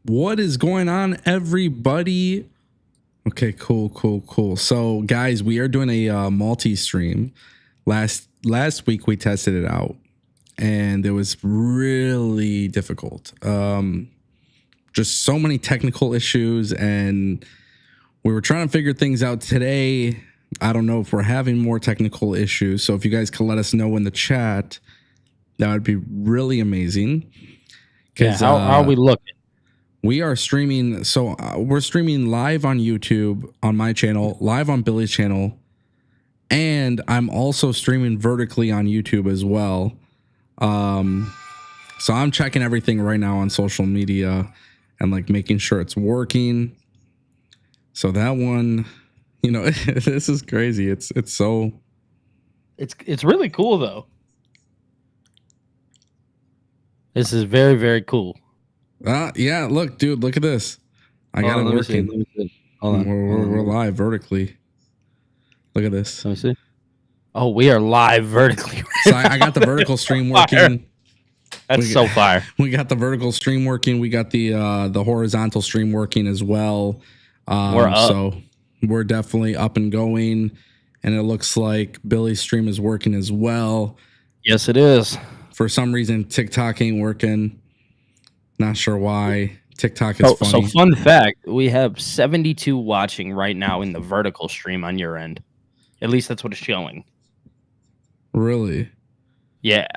What is going on, everybody? Okay, cool. So, guys, we are doing a multi-stream. Last week we tested it out, and it was really difficult. Just so many technical issues, and we were trying to figure things out today. I don't know if we're having more technical issues, so if you guys could let us know in the chat, that would be really amazing. Yeah, how are we looking? We are streaming, so we're streaming live on YouTube, on my channel, live on Billy's channel, and I'm also streaming vertically on YouTube as well. So I'm checking everything right now on social media and like making sure it's working. So that one, you know, this is crazy. It's really cool though. This is very, very cool. Yeah, look, dude, look at this. I got it working. Hold on. We're live vertically. Look at this. Let me see. Oh, we are live vertically. So I got the vertical stream working. That's so fire. We got the vertical stream working. We got the horizontal stream working as well. We're up. So we're definitely up and going. And it looks like Billy's stream is working as well. Yes, it is. For some reason, TikTok ain't working. Not sure why. TikTok is funny. So fun fact, we have 72 watching right now in the vertical stream on your end. At least that's what it's showing. Really? Yeah.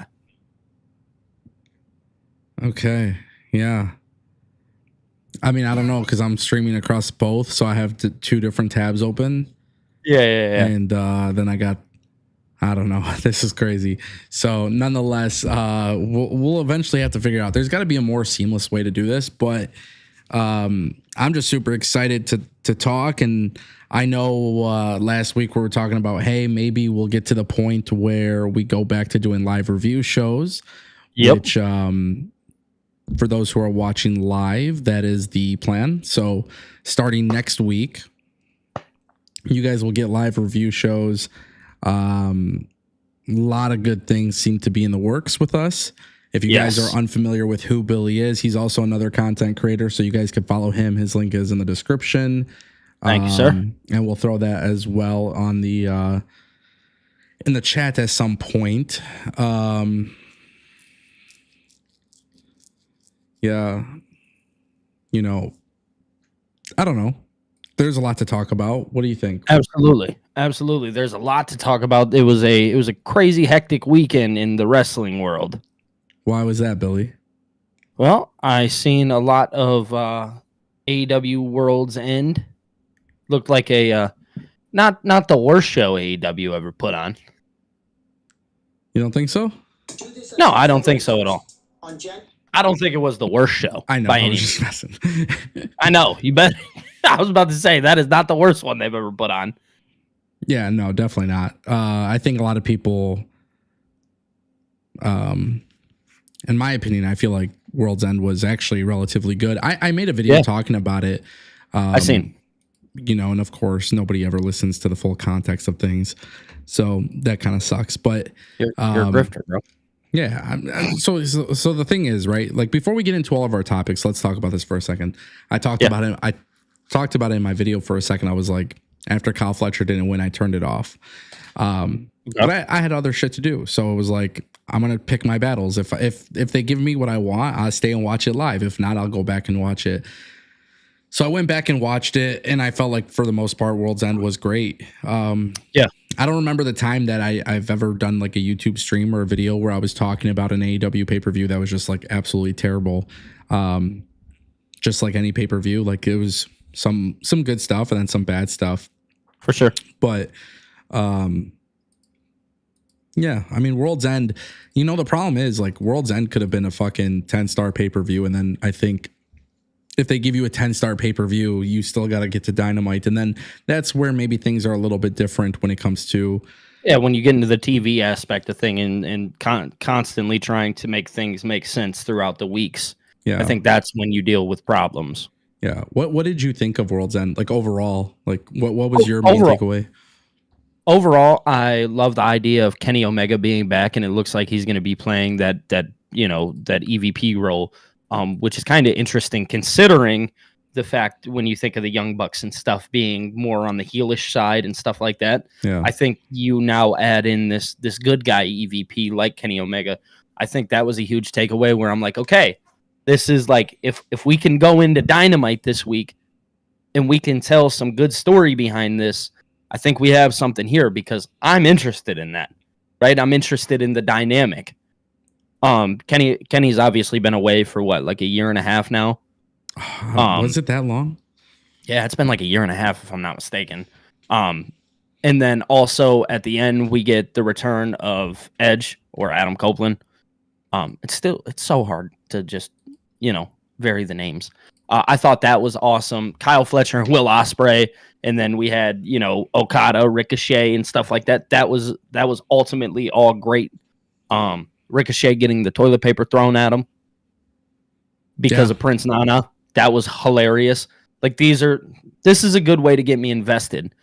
Okay. Yeah. I mean, I don't know because I'm streaming across both, so I have two different tabs open. Yeah. And then I got, I don't know. This is crazy. So nonetheless, we'll eventually have to figure out. There's got to be a more seamless way to do this, but I'm just super excited to talk. And I know last week we were talking about, hey, maybe we'll get to the point where we go back to doing live review shows. Yep. Which for those who are watching live, that is the plan. So starting next week, you guys will get live review shows. A lot of good things seem to be in the works with us. If you guys are unfamiliar with who Billy is, he's also another content creator, so you guys can follow him. His link is in the description. Thank you, sir. And we'll throw that as well on the in the chat at some point. Yeah, you know, I don't know. There's a lot to talk about. What do you think? Absolutely. There's a lot to talk about. It was a crazy, hectic weekend in the wrestling world. Why was that, Billy? Well, I seen a lot of AEW World's End. Looked like a not the worst show AEW ever put on. You don't think so? No, I don't think so at all. I don't think it was the worst show. I know. By I any was just messing. I know. You bet. I was about to say that is not the worst one they've ever put on. Yeah, no, definitely not. I think a lot of people, in my opinion, I feel like World's End was actually relatively good. I made a video talking about it. I seen. You know, and of course, nobody ever listens to the full context of things. So that kind of sucks. But you're a grifter, bro. Yeah. So the thing is, right, like before we get into all of our topics, let's talk about this for a second. I talked about it. I talked about it in my video for a second. I was like, after Kyle Fletcher didn't win, I turned it off. But I had other shit to do. So it was like, I'm going to pick my battles. If they give me what I want, I'll stay and watch it live. If not, I'll go back and watch it. So I went back and watched it, and I felt like for the most part, World's End was great. I don't remember the time that I've ever done like a YouTube stream or a video where I was talking about an AEW pay-per-view that was just like absolutely terrible. Just like any pay-per-view, like it was some good stuff and then some bad stuff. For sure. But yeah, I mean, World's End, you know, the problem is like World's End could have been a fucking 10-star pay-per-view, and then I think if they give you a 10-star pay-per-view, you still got to get to Dynamite. And then that's where maybe things are a little bit different when it comes to... Yeah, when you get into the TV aspect of thing and constantly trying to make things make sense throughout the weeks. Yeah, I think that's when you deal with problems. Yeah. What did you think of World's End? Like overall, like what was your main takeaway? Overall, I love the idea of Kenny Omega being back, and it looks like he's going to be playing that EVP role which is kind of interesting considering the fact when you think of the Young Bucks and stuff being more on the heelish side and stuff like that. Yeah. I think you now add in this good guy EVP like Kenny Omega. I think that was a huge takeaway where I'm like, okay, this is like if we can go into Dynamite this week and we can tell some good story behind this, I think we have something here because I'm interested in that. Right? I'm interested in the dynamic. Kenny's obviously been away for what, like a year and a half now. Was it that long? Yeah, it's been like a year and a half, if I'm not mistaken. And then also at the end, we get the return of Edge or Adam Copeland. It's so hard to just, vary the names. I thought that was awesome. Kyle Fletcher and Will Ospreay. And then we had, Okada, Ricochet and stuff like that. That was ultimately all great. Ricochet getting the toilet paper thrown at him because of Prince Nana. That was hilarious. Like this is a good way to get me invested.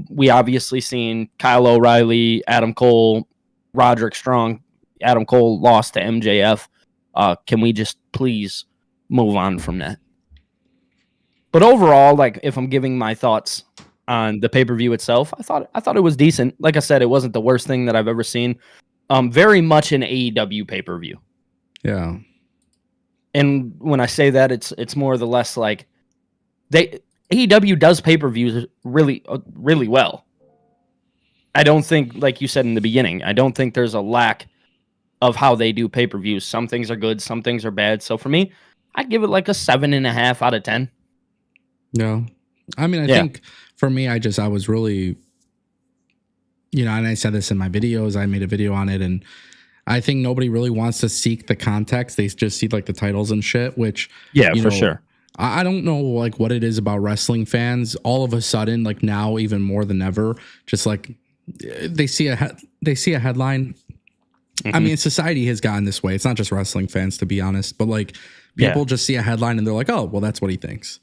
We obviously seen Kyle O'Reilly, Adam Cole, Roderick Strong. Adam Cole lost to MJF. Can we just please move on from that? But overall, like if I'm giving my thoughts on the pay-per-view itself, I thought it was decent. Like I said, it wasn't the worst thing that I've ever seen. Very much an AEW pay-per-view. Yeah. And when I say that, it's more or less like AEW does pay-per-views really, really well. I don't think, like you said in the beginning, I don't think there's a lack of how they do pay-per-views. Some things are good, some things are bad. So for me, I'd give it like a 7.5 out of 10. Yeah. I mean, I think for me, I was really, and I said this in my videos, I made a video on it, and I think nobody really wants to seek the context. They just see like the titles and shit, which, for sure. I don't know like what it is about wrestling fans. All of a sudden, like now, even more than ever, just like they see a headline. I mean, society has gotten this way. It's not just wrestling fans, to be honest, but like people just see a headline and they're like, oh, well, that's what he thinks.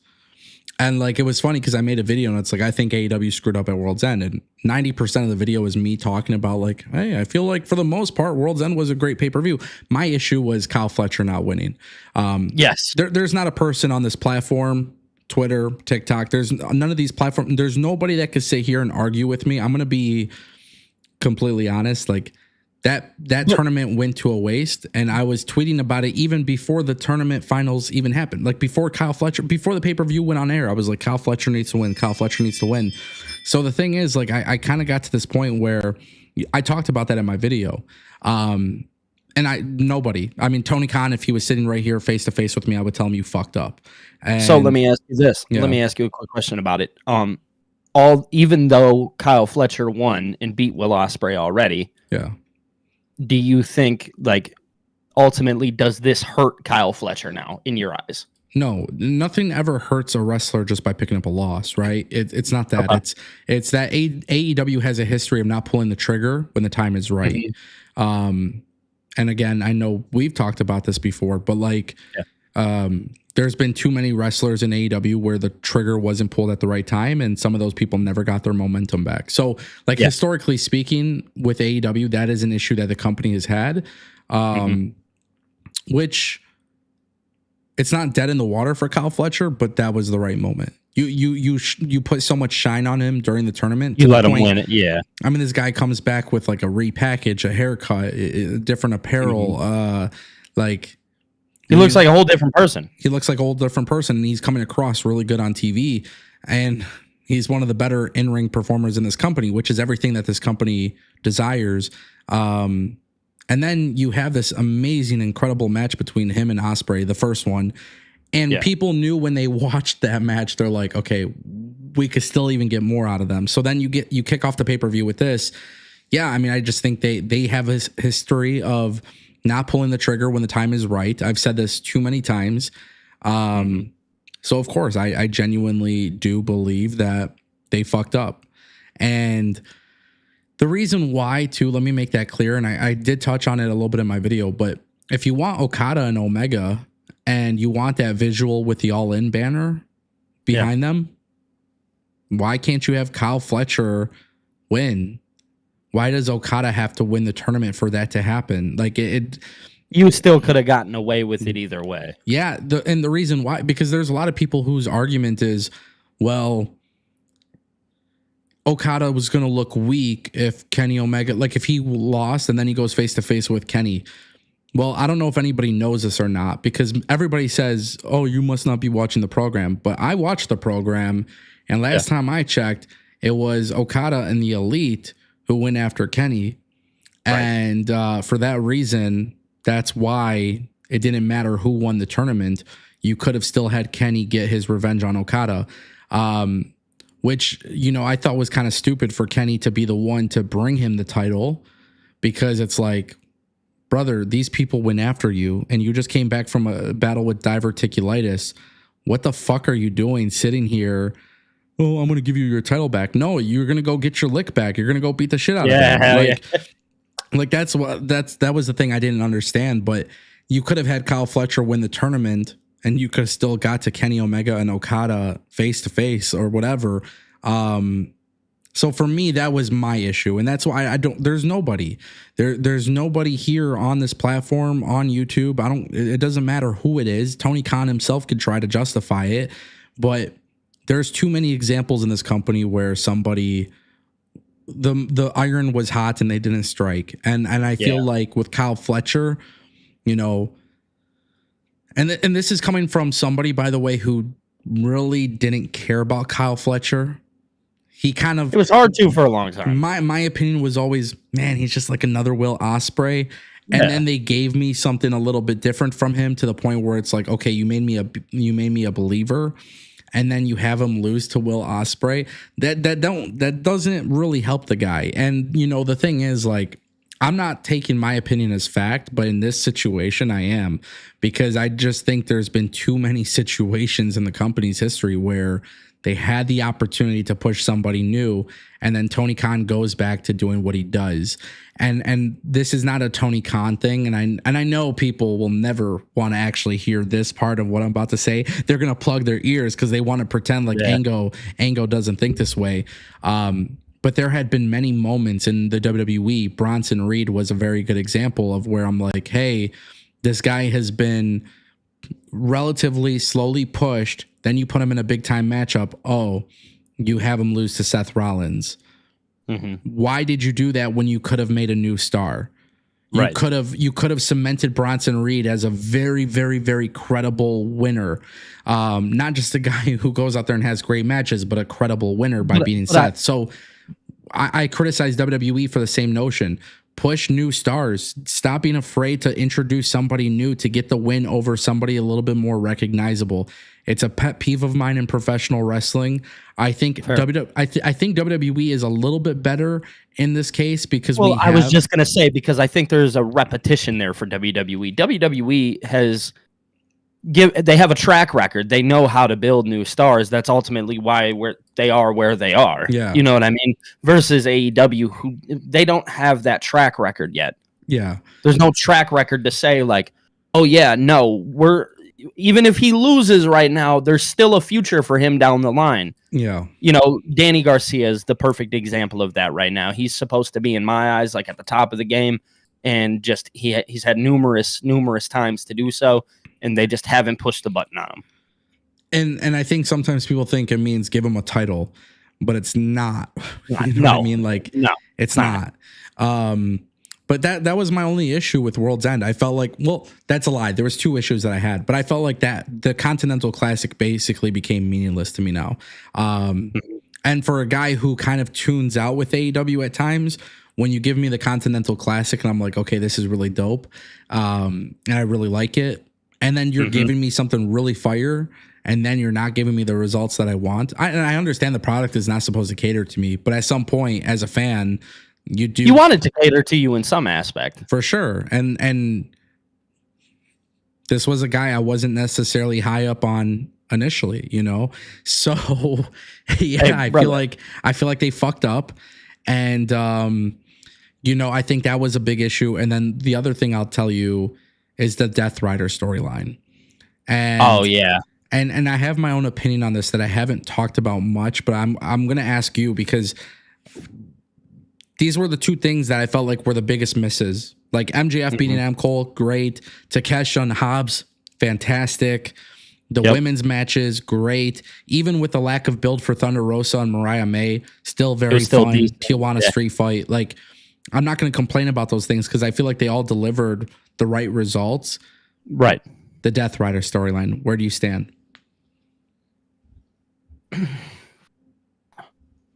And like, it was funny because I made a video and it's like, I think AEW screwed up at World's End. And 90% of the video is me talking about like, hey, I feel like for the most part, World's End was a great pay-per-view. My issue was Kyle Fletcher not winning. Yes. There's not a person on this platform, Twitter, TikTok. There's none of these platforms. There's nobody that could sit here and argue with me. I'm going to be completely honest. Like that tournament went to a waste, and I was tweeting about it even before the tournament finals even happened. Like before the pay-per-view went on air, I was like, Kyle Fletcher needs to win. Kyle Fletcher needs to win. So the thing is, like, I kind of got to this point where I talked about that in my video. And Tony Khan, if he was sitting right here face to face with me, I would tell him you fucked up. And so let me ask you this. Yeah. Let me ask you a quick question about it. Even though Kyle Fletcher won and beat Will Ospreay already. Yeah. Do you think, like, ultimately, does this hurt Kyle Fletcher now in your eyes? No, nothing ever hurts a wrestler just by picking up a loss, right? It's not that. Okay. It's that AEW has a history of not pulling the trigger when the time is right. Mm-hmm. And again, I know we've talked about this before, but like, there's been too many wrestlers in AEW where the trigger wasn't pulled at the right time, and some of those people never got their momentum back. So, like, historically speaking, with AEW, that is an issue that the company has had, which it's not dead in the water for Kyle Fletcher, but that was the right moment. You put so much shine on him during the tournament. You let him win it, yeah. I mean, this guy comes back with like a repackage, a haircut, different apparel, like. He looks like a whole different person. He looks like a whole different person, and he's coming across really good on TV. And he's one of the better in-ring performers in this company, which is everything that this company desires. And then you have this amazing, incredible match between him and Ospreay, the first one. And people knew when they watched that match, they're like, okay, we could still even get more out of them. So then you kick off the pay-per-view with this. Yeah, I mean, I just think they have a history of not pulling the trigger when the time is right. I've said this too many times. So of course I genuinely do believe that they fucked up. And the reason why too, let me make that clear. And I did touch on it a little bit in my video, but if you want Okada and Omega and you want that visual with the All In banner behind them, why can't you have Kyle Fletcher win? Why does Okada have to win the tournament for that to happen? Like you still could have gotten away with it either way. Yeah, and the reason why, because there's a lot of people whose argument is, well, Okada was going to look weak if Kenny Omega, like if he lost and then he goes face to face with Kenny. Well, I don't know if anybody knows this or not, because everybody says, oh, you must not be watching the program. But I watched the program, and last time I checked, it was Okada and the Elite who went after Kenny. Right. And for that reason, that's why it didn't matter who won the tournament. You could have still had Kenny get his revenge on Okada, which, you know, I thought was kind of stupid for Kenny to be the one to bring him the title, because it's like, brother, these people went after you and you just came back from a battle with diverticulitis. What the fuck are you doing sitting here? Oh, I'm going to give you your title back. No, you're going to go get your lick back. You're going to go beat the shit out of them. Like that was the thing I didn't understand. But you could have had Kyle Fletcher win the tournament and you could have still got to Kenny Omega and Okada face to face or whatever. So for me, that was my issue. And that's why there's nobody here on this platform on YouTube. It doesn't matter who it is. Tony Khan himself could try to justify it, but there's too many examples in this company where somebody, the iron was hot and they didn't strike. And I feel like with Kyle Fletcher, you know, and this is coming from somebody, by the way, who really didn't care about Kyle Fletcher. It was hard to for a long time. My opinion was always, man, he's just like another Will Ospreay. And then they gave me something a little bit different from him, to the point where it's like, okay, you made me a believer, and then you have him lose to Will Ospreay. That doesn't really help the guy. And you know, the thing is, like, I'm not taking my opinion as fact, but in this situation I am, because I just think there's been too many situations in the company's history where they had the opportunity to push somebody new, and then Tony Khan goes back to doing what he does. And this is not a Tony Khan thing. And I know people will never want to actually hear this part of what I'm about to say. They're going to plug their ears because they want to pretend like Ango doesn't think this way. But there had been many moments in the WWE. Bronson Reed was a very good example of where I'm like, hey, this guy has been relatively slowly pushed. Then you put him in a big time matchup. Oh, you have him lose to Seth Rollins. Mm-hmm. Why did you do that when you could have made a new star? You could have cemented Bronson Reed as a very, very, very credible winner. Not just a guy who goes out there and has great matches, but a credible winner by beating Seth. So I criticize WWE for the same notion. Push new stars. Stop being afraid to introduce somebody new to get the win over somebody a little bit more recognizable. It's a pet peeve of mine in professional wrestling. I think WWE is a little bit better in this case because I was just gonna say, because I think there's a repetition there for WWE. WWE they have a track record. They know how to build new stars. That's ultimately why they are where they are. Yeah. You know what I mean? Versus AEW, who they don't have that track record yet. Yeah. There's no track record to say like, oh yeah, no, even if he loses right now, there's still a future for him down the line. Yeah. You know, Danny Garcia is the perfect example of that right now. He's supposed to be, in my eyes, like at the top of the game, and just he's had numerous times to do so, and they just haven't pushed the button on him. And I think sometimes people think it means give him a title, but it's not. You know what I mean? Like, no, it's not. But that was my only issue with World's End. I felt like, well, that's a lie. There was two issues that I had, but I felt like that the Continental Classic basically became meaningless to me now. And for a guy who kind of tunes out with AEW at times, when you give me the Continental Classic and I'm like, okay, this is really dope, and I really like it, and then you're giving me something really fire, and then you're not giving me the results that I want. I understand the product is not supposed to cater to me, but at some point as a fan, you want it to cater to you in some aspect. For sure. And this was a guy I wasn't necessarily high up on initially, you know? So yeah, hey, I feel like they fucked up. And you know, I think that was a big issue. And then the other thing I'll tell you is the Death Rider storyline. And oh yeah. And I have my own opinion on this that I haven't talked about much, but I'm going to ask you, because these were the two things that I felt like were the biggest misses Like MJF beating Adam Cole, great. Takeshi and Hobbs, fantastic. The women's matches, great. Even with the lack of build for Thunder Rosa and Mariah May, still very fun. Decent. Tijuana Street Fight. Like, I'm not going to complain about those things because I feel like they all delivered the right results. Right. The Death Rider storyline, where do you stand?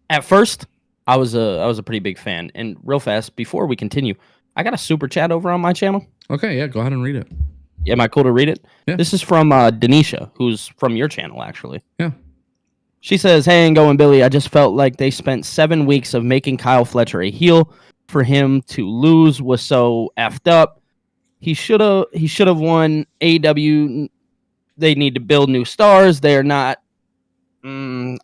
At first, I was a pretty big fan. And real fast, before we continue, I got a super chat over on my channel. Okay, yeah, go ahead and read it. Am I cool to read it? Yeah. This is from Denisha, who's from your channel, actually. Yeah. She says, "Hey, and going, Billy. I just felt like they spent 7 weeks of making Kyle Fletcher a heel. For him to lose was so effed up. He should have won. AEW. They need to build new stars. They are not. I'm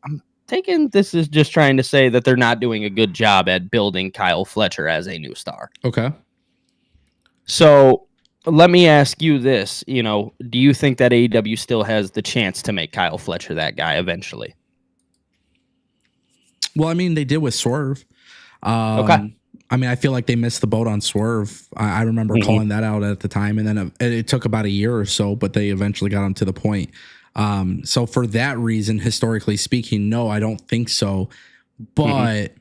taking this is just trying to say that they're not doing a good job at building Kyle Fletcher as a new star. Okay. So." Let me ask you this, do you think that AEW still has the chance to make Kyle Fletcher that guy eventually? Well, I mean, they did with Swerve. Okay. I mean, I feel like they missed the boat on Swerve. I remember calling that out at the time, and then it took about a year or so, but they eventually got him to the point. So for that reason, historically speaking, no, I don't think so. But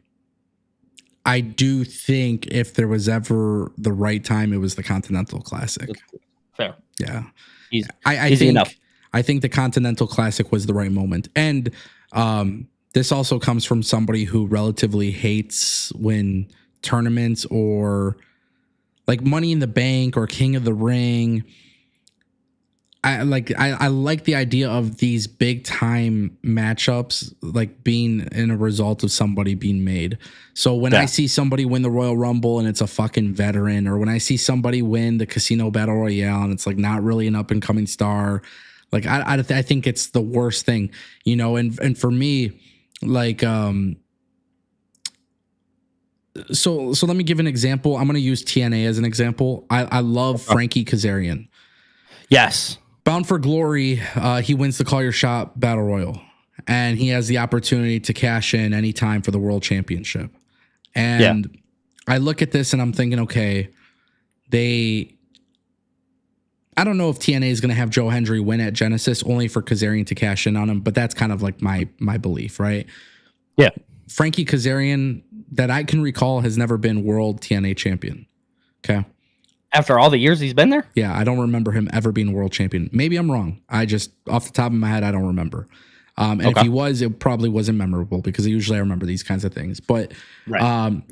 I do think if there was ever the right time, it was the Continental Classic. Fair. Yeah. Easy enough. I think the Continental Classic was the right moment. And this also comes from somebody who relatively hates when tournaments or like Money in the Bank or King of the Ring. I like the idea of these big time matchups like being in a result of somebody being made. So when I see somebody win the Royal Rumble and it's a fucking veteran, or when I see somebody win the Casino Battle Royale and it's like not really an up and coming star, like I think it's the worst thing, and for me, like so let me give an example. I'm going to use TNA as an example. I love Frankie Kazarian. Yes. Bound for Glory, he wins the Call Your Shot Battle Royal, and he has the opportunity to cash in anytime for the World Championship. And I look at this and I'm thinking, okay, I don't know if TNA is going to have Joe Hendry win at Genesis only for Kazarian to cash in on him, but that's kind of like my belief, right? Yeah. Frankie Kazarian, that I can recall, has never been World TNA champion. Okay. After all the years he's been there? Yeah, I don't remember him ever being world champion. Maybe I'm wrong. I just, off the top of my head, I don't remember. And if he was, it probably wasn't memorable because usually I remember these kinds of things. But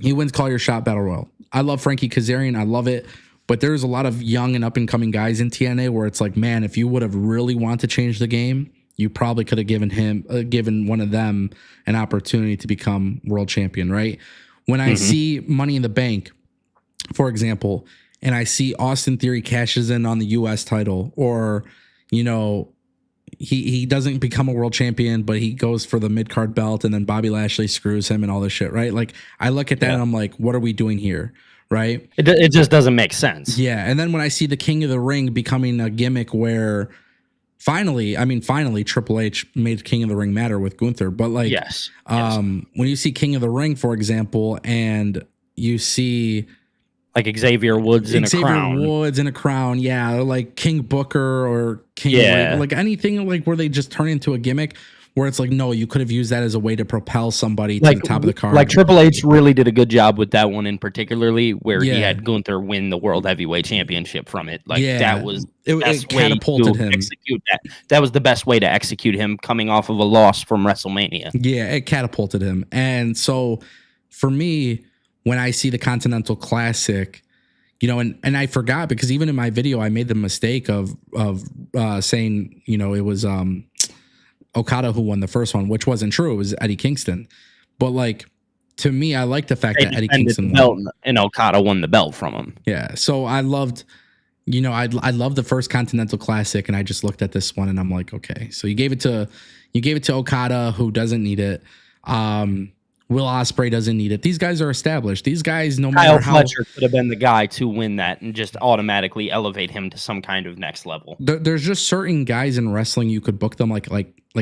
he wins Call Your Shot Battle Royal. I love Frankie Kazarian. I love it. But there's a lot of young and up-and-coming guys in TNA where it's like, man, if you would have really wanted to change the game, you probably could have given one of them an opportunity to become world champion, right? When I see Money in the Bank, for example, and I see Austin Theory cashes in on the U.S. title, or, he doesn't become a world champion, but he goes for the mid-card belt, and then Bobby Lashley screws him and all this shit, right? Like, I look at that and I'm like, what are we doing here, right? It just doesn't make sense. Yeah, and then when I see the King of the Ring becoming a gimmick where finally, Triple H made King of the Ring matter with Gunther, but like, when you see King of the Ring, for example, and you see like Xavier Woods in a crown. Yeah. Like King Booker or King, like anything like where they just turn into a gimmick where it's like, no, you could have used that as a way to propel somebody to the top of the card. Like Triple H really did a good job with that one in particularly, where he had Gunther win the World Heavyweight Championship from it. Like that was it catapulted him. Execute that. That was the best way to execute him coming off of a loss from WrestleMania. Yeah, it catapulted him. And so for me, when I see the Continental Classic, and I forgot because even in my video, I made the mistake of saying, it was Okada who won the first one, which wasn't true. It was Eddie Kingston. But like, to me, I like the fact that Eddie Kingston won. And Okada won the belt from him. Yeah. So I loved, I loved the first Continental Classic, and I just looked at this one and I'm like, okay, so you gave it to Okada, who doesn't need it. Will Ospreay doesn't need it. These guys are established. These guys, no matter how, Fletcher could have been the guy to win that and just automatically elevate him to some kind of next level. There's just certain guys in wrestling you could book them like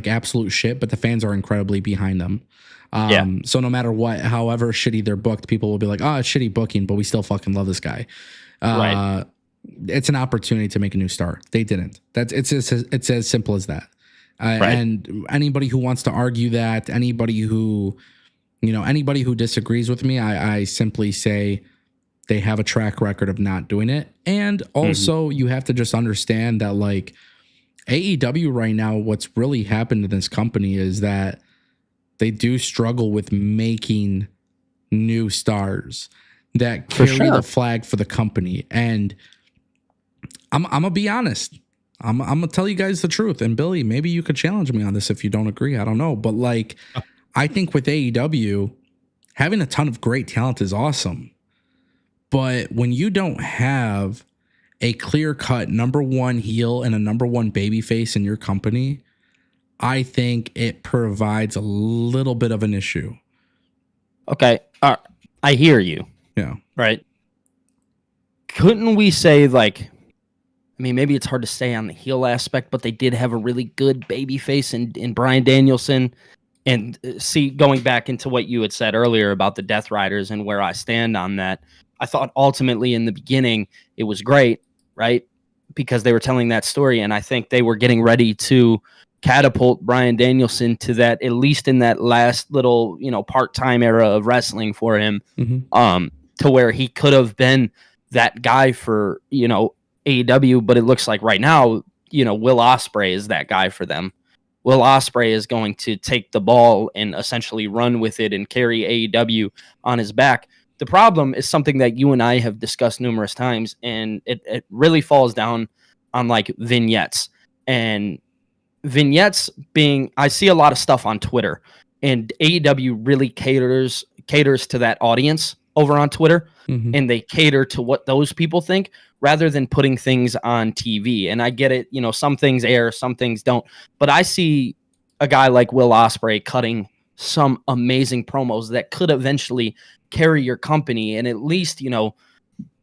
absolute shit, but the fans are incredibly behind them. So no matter what, however shitty they're booked, people will be like, oh, it's shitty booking, but we still fucking love this guy. Right. It's an opportunity to make a new star. They didn't. It's as simple as that. Right. And anybody who wants to argue that, anybody who disagrees with me, I simply say they have a track record of not doing it. And also you have to just understand that like AEW right now, what's really happened to this company is that they do struggle with making new stars that carry the flag for the company. And I'm gonna be honest. I'm gonna tell you guys the truth. And Billy, maybe you could challenge me on this if you don't agree. I don't know. But like, I think with AEW, having a ton of great talent is awesome. But when you don't have a clear-cut number one heel and a number one babyface in your company, I think it provides a little bit of an issue. Okay. I hear you. Yeah. Right. Couldn't we say like, I mean, maybe it's hard to say on the heel aspect, but they did have a really good babyface in Bryan Danielson. And see, going back into what you had said earlier about the Death Riders and where I stand on that, I thought ultimately in the beginning it was great, right? Because they were telling that story, and I think they were getting ready to catapult Bryan Danielson to that, at least in that last little, part-time era of wrestling for him, to where he could have been that guy for, AEW, but it looks like right now, Will Ospreay is that guy for them. Will Ospreay is going to take the ball and essentially run with it and carry AEW on his back. The problem is something that you and I have discussed numerous times, and it really falls down on like vignettes. And vignettes being, I see a lot of stuff on Twitter, and AEW really caters to that audience over on Twitter, and they cater to what those people think rather than putting things on TV. And I get it, some things air, some things don't. But I see a guy like Will Ospreay cutting some amazing promos that could eventually carry your company. And at least,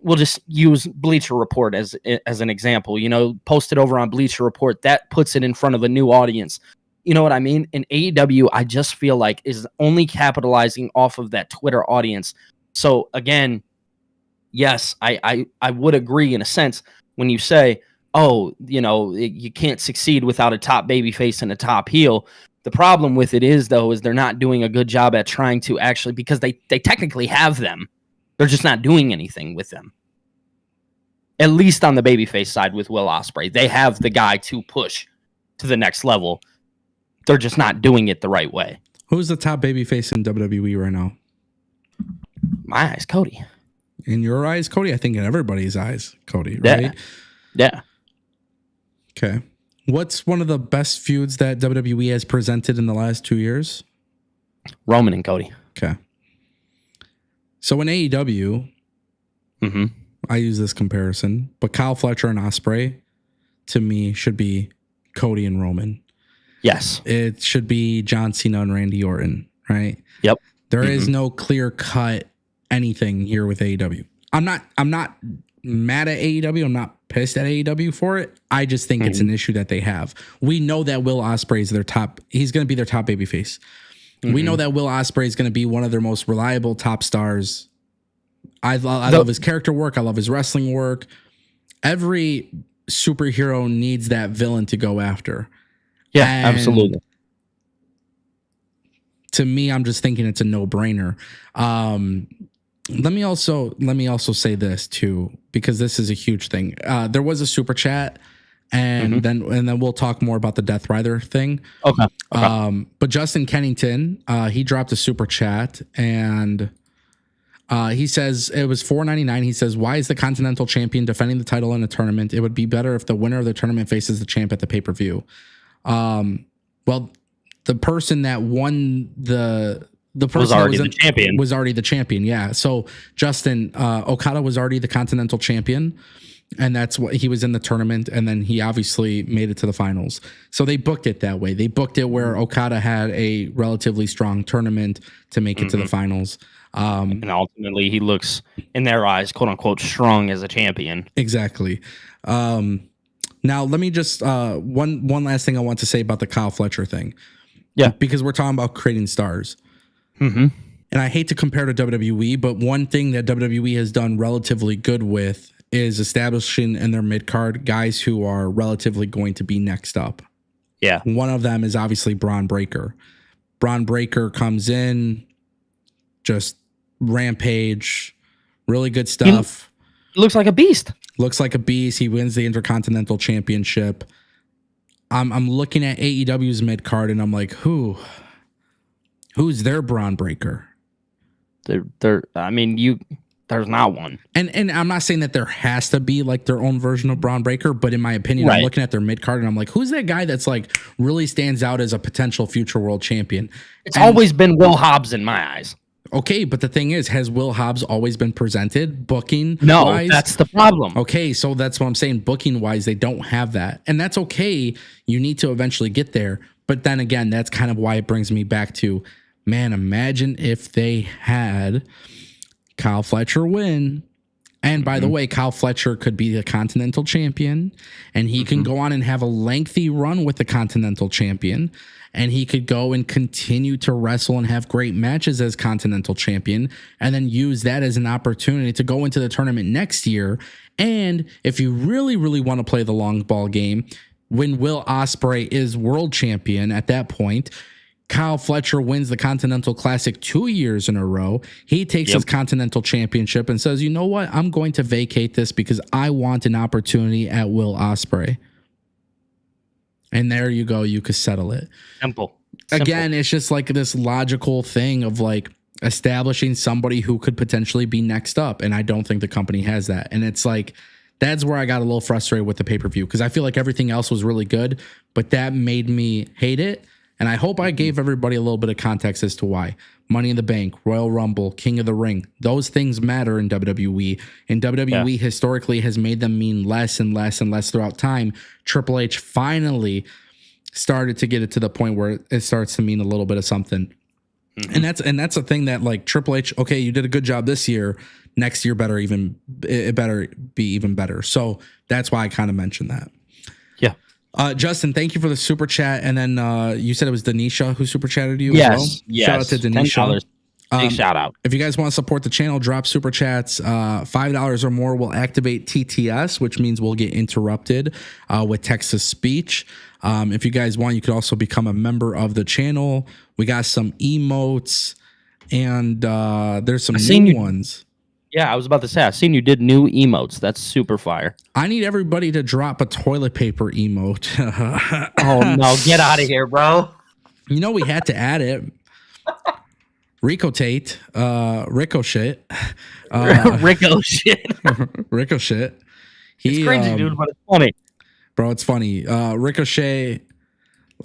we'll just use Bleacher Report as an example, post it over on Bleacher Report. That puts it in front of a new audience. You know what I mean? And AEW, I just feel like is only capitalizing off of that Twitter audience. So again, yes, I would agree in a sense when you say, oh, you can't succeed without a top babyface and a top heel. The problem with it is, though, is they're not doing a good job at trying to actually, because they technically have them. They're just not doing anything with them. At least on the babyface side with Will Ospreay. They have the guy to push to the next level. They're just not doing it the right way. Who's the top babyface in WWE right now? My eyes, Cody. In your eyes, Cody? I think in everybody's eyes, Cody, right? Yeah. Okay. What's one of the best feuds that WWE has presented in the last 2 years? Roman and Cody. Okay. So in AEW, I use this comparison, but Kyle Fletcher and Ospreay, to me, should be Cody and Roman. Yes. It should be John Cena and Randy Orton, right? Yep. There is no clear cut anything here with AEW. I'm not mad at AEW. I'm not pissed at AEW for it. I just think it's an issue that they have. We know that Will Ospreay is their top. He's going to be their top babyface. We know that Will Ospreay is going to be one of their most reliable top stars. I love his character work. I love his wrestling work. Every superhero needs that villain to go after. Yeah, absolutely. To me, I'm just thinking it's a no-brainer. Let me also say this too, because this is a huge thing. There was a super chat, and then we'll talk more about the Death Rider thing. Okay. But Justin Kennington, he dropped a super chat, and he says it was $4.99. He says, "Why is the Continental Champion defending the title in a tournament? It would be better if the winner of the tournament faces the champ at the pay-per-view." Well, the person that won the person was already the champion. Was already the champion, yeah. So Justin, Okada was already the Continental Champion, and that's what he was in the tournament, and then he obviously made it to the finals. So they booked it that way. They booked it where Okada had a relatively strong tournament to make it to the finals. And ultimately, he looks, in their eyes, quote unquote, strong as a champion. Exactly. Now, let me just one last thing I want to say about the Kyle Fletcher thing. Yeah, because we're talking about creating stars. Mm-hmm. And I hate to compare to WWE, but one thing that WWE has done relatively good with is establishing in their mid card guys who are relatively going to be next up. Yeah. One of them is obviously Braun Breaker. Braun Breaker comes in, just rampage, really good stuff. He looks like a beast. Looks like a beast. He wins the Intercontinental Championship. I'm looking at AEW's mid card and I'm like, who's their Braun Breaker? There's not one. And I'm not saying that there has to be like their own version of Braun Breaker, but in my opinion, Right. I'm looking at their mid card and I'm like, who's that guy that's like really stands out as a potential future world champion? It's always been Will Hobbs in my eyes. Okay, but the thing is, has Will Hobbs always been presented booking? No, wise? that's the problem. Okay, so that's what I'm saying. Booking wise, they don't have that. And that's okay. You need to eventually get there. But then again, that's kind of why it brings me back to, man, imagine if they had Kyle Fletcher win. And by the way, Kyle Fletcher could be the Continental Champion, and he can go on and have a lengthy run with the Continental Champion, and he could go and continue to wrestle and have great matches as Continental Champion, and then use that as an opportunity to go into the tournament next year. And if you really, really want to play the long ball game, when Will Ospreay is world champion at that point, Kyle Fletcher wins the Continental Classic 2 years in a row. He takes his Continental Championship and says, you know what? I'm going to vacate this because I want an opportunity at Will Ospreay. And there you go. You could settle it. Simple. Again, it's just like this logical thing of like establishing somebody who could potentially be next up. And I don't think the company has that. And it's like, that's where I got a little frustrated with the pay-per-view because I feel like everything else was really good, but that made me hate it. And I hope I gave everybody a little bit of context as to why. Money in the Bank, Royal Rumble, King of the Ring, those things matter in WWE. And WWE historically has made them mean less and less and less throughout time. Triple H finally started to get it to the point where it starts to mean a little bit of something. And that's a thing that like Triple H, okay, you did a good job this year. Next year it better be even better. So that's why I kind of mentioned that. Justin, thank you for the super chat. And then you said it was Denisha who super chatted you as well? Yes. Shout out to Denisha. Big shout out. If you guys want to support the channel, drop super chats. $5 or more will activate TTS, which means we'll get interrupted with text-to speech. If you guys want, you could also become a member of the channel. We got some emotes and there's some new ones. Yeah, I was about to say, I've seen you did new emotes. That's super fire. I need everybody to drop a toilet paper emote. Oh, no. Get out of here, bro. You know, we had to add it. Ricochet. Ricochet. Ricochet. It's crazy, dude, but it's funny. Bro, it's funny. Ricochet.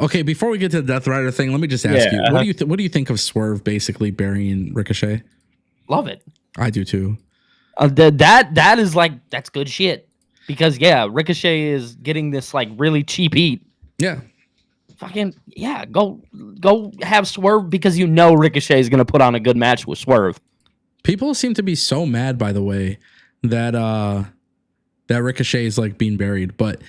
Okay, before we get to the Death Rider thing, let me just ask you, what do you think of Swerve basically burying Ricochet? Love it. I do too. That is like, that's good shit. Because Ricochet is getting this like really cheap heat. Yeah. Fucking go have Swerve because you know Ricochet is gonna put on a good match with Swerve. People seem to be so mad, by the way, that that Ricochet is like being buried, but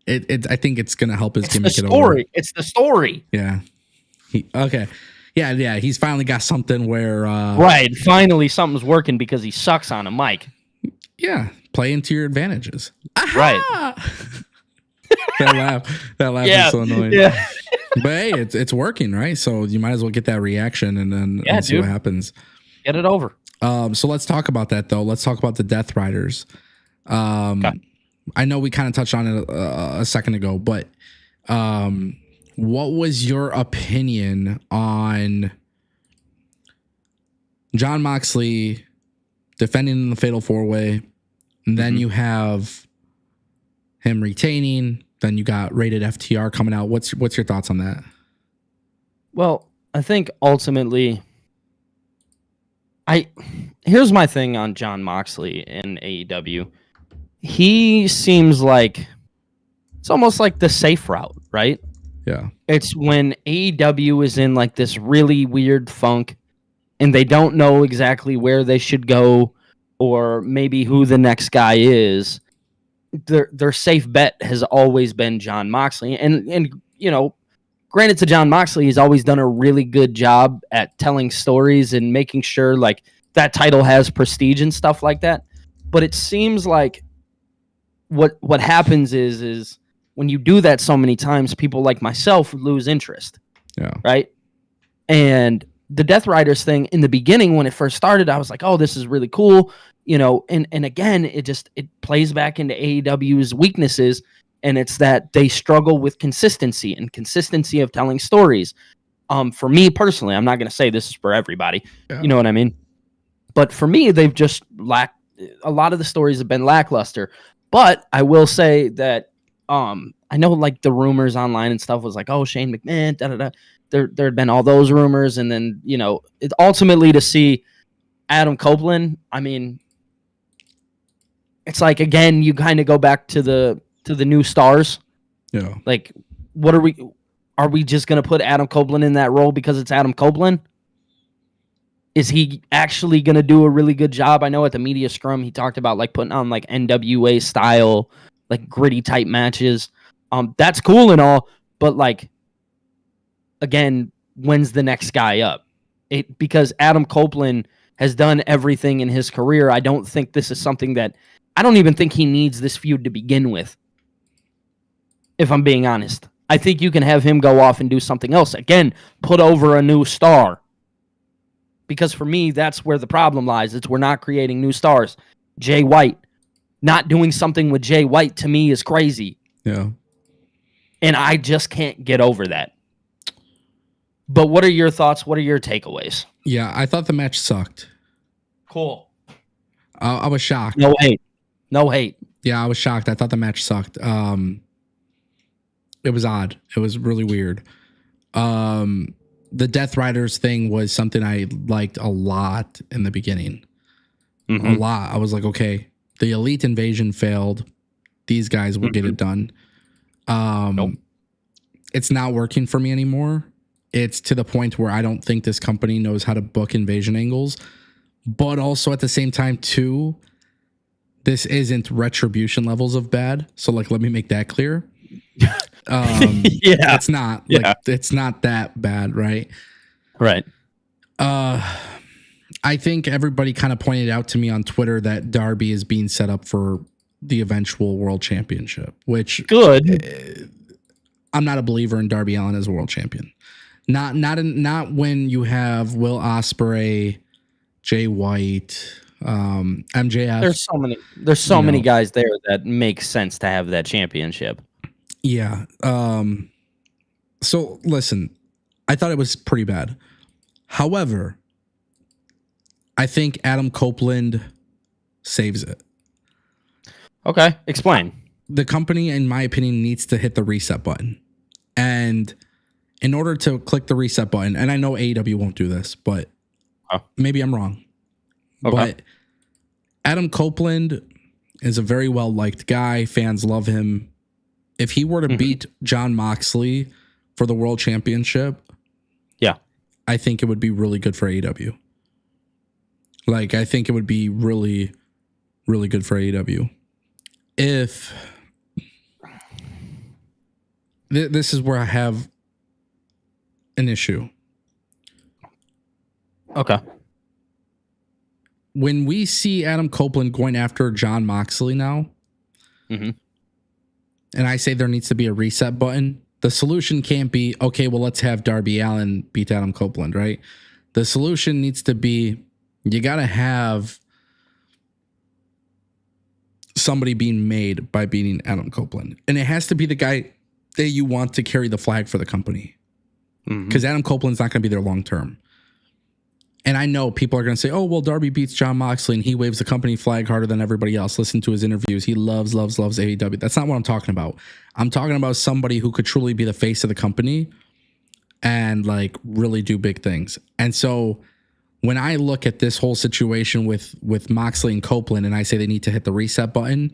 I think it's gonna help his gimmick get over. It's the story. Yeah. Okay. Yeah, he's finally got something where right, finally something's working because he sucks on a mic. Yeah, play into your advantages. Right. that laugh is so annoying. Yeah. But hey, it's working, right? So you might as well get that reaction and then see what happens. Get it over. So let's talk about that though. Let's talk about the Death Riders. Okay. I know we kind of touched on it a second ago, but what was your opinion on Jon Moxley defending in the Fatal 4-Way? And then you have him retaining. Then you got Rated FTR coming out. What's your thoughts on that? Well, I think ultimately, here's my thing on Jon Moxley in AEW. He seems like it's almost like the safe route, right? Yeah. It's when AEW is in like this really weird funk and they don't know exactly where they should go or maybe who the next guy is. Their safe bet has always been Jon Moxley. And you know, granted, to John Moxley, he's always done a really good job at telling stories and making sure like that title has prestige and stuff like that. But it seems like what happens is when you do that so many times, people like myself lose interest. Yeah. Right. And the Death Riders thing in the beginning, when it first started, I was like, oh, this is really cool. And again, it plays back into AEW's weaknesses. And it's that they struggle with consistency of telling stories. For me personally, I'm not going to say this is for everybody. Yeah. You know what I mean? But for me, they've just lacked. A lot of the stories have been lackluster. But I will say that I know like the rumors online and stuff was like, oh, Shane McMahon, da-da-da. There had been all those rumors. And then, ultimately to see Adam Copeland, I mean, it's like, again, you kind of go back to the new stars. Yeah. Like, are we just going to put Adam Copeland in that role because it's Adam Copeland? Is he actually going to do a really good job? I know at the media scrum, he talked about like putting on like NWA style, like gritty type matches. That's cool and all, but like, again, when's the next guy up? Because Adam Copeland has done everything in his career. I don't think this is something that, I don't even think he needs this feud to begin with. If I'm being honest, I think you can have him go off and do something else. Again, put over a new star. Because for me, that's where the problem lies. It's we're not creating new stars. Jay White. Not doing something with Jay White to me is crazy. Yeah. And I just can't get over that. But what are your thoughts? What are your takeaways? Yeah, I thought the match sucked. Cool. I was shocked. No hate. Yeah, I was shocked. I thought the match sucked. It was odd. It was really weird. The Death Riders thing was something I liked a lot in the beginning. Mm-hmm. A lot. I was like, okay, the Elite Invasion failed. These guys will get it done. Nope. It's not working for me anymore. It's to the point where I don't think this company knows how to book invasion angles. But also at the same time, too, this isn't Retribution levels of bad. So, like, let me make that clear. Yeah, it's not. Yeah. Like, it's not that bad, right? Right. I think everybody kind of pointed out to me on Twitter that Darby is being set up for the eventual world championship, which good. I'm not a believer in Darby Allin as a world champion. Not when you have Will Ospreay, Jay White, MJF. There's so many guys there that make sense to have that championship. Yeah. So listen, I thought it was pretty bad. However, I think Adam Copeland saves it. Okay, explain. The company, in my opinion, needs to hit the reset button. And in order to click the reset button, and I know AEW won't do this, but maybe I'm wrong. Okay. But Adam Copeland is a very well-liked guy. Fans love him. If he were to beat John Moxley for the world championship, I think it would be really good for AEW. Like, I think it would be really, really good for AEW. If this is where I have an issue. Okay. When we see Adam Copeland going after John Moxley now, and I say there needs to be a reset button, the solution can't be, okay, well, let's have Darby Allin beat Adam Copeland, right? The solution needs to be, you got to have somebody being made by beating Adam Copeland. And it has to be the guy that you want to carry the flag for the company. Because Adam Copeland's not going to be there long term. And I know people are going to say, oh, well, Darby beats John Moxley and he waves the company flag harder than everybody else. Listen to his interviews. He loves AEW. That's not what I'm talking about. I'm talking about somebody who could truly be the face of the company and like really do big things. And so when I look at this whole situation with Moxley and Copeland and I say they need to hit the reset button,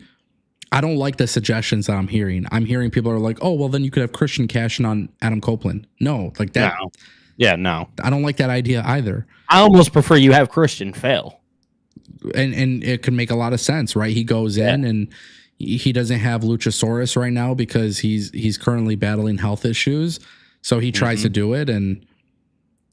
I don't like the suggestions that I'm hearing. I'm hearing people are like, oh, well, then you could have Christian cash in on Adam Copeland. No, like that. No. Yeah, no. I don't like that idea either. I almost prefer you have Christian fail. And it could make a lot of sense, right? He goes in and he doesn't have Luchasaurus right now because he's currently battling health issues. So he tries to do it, and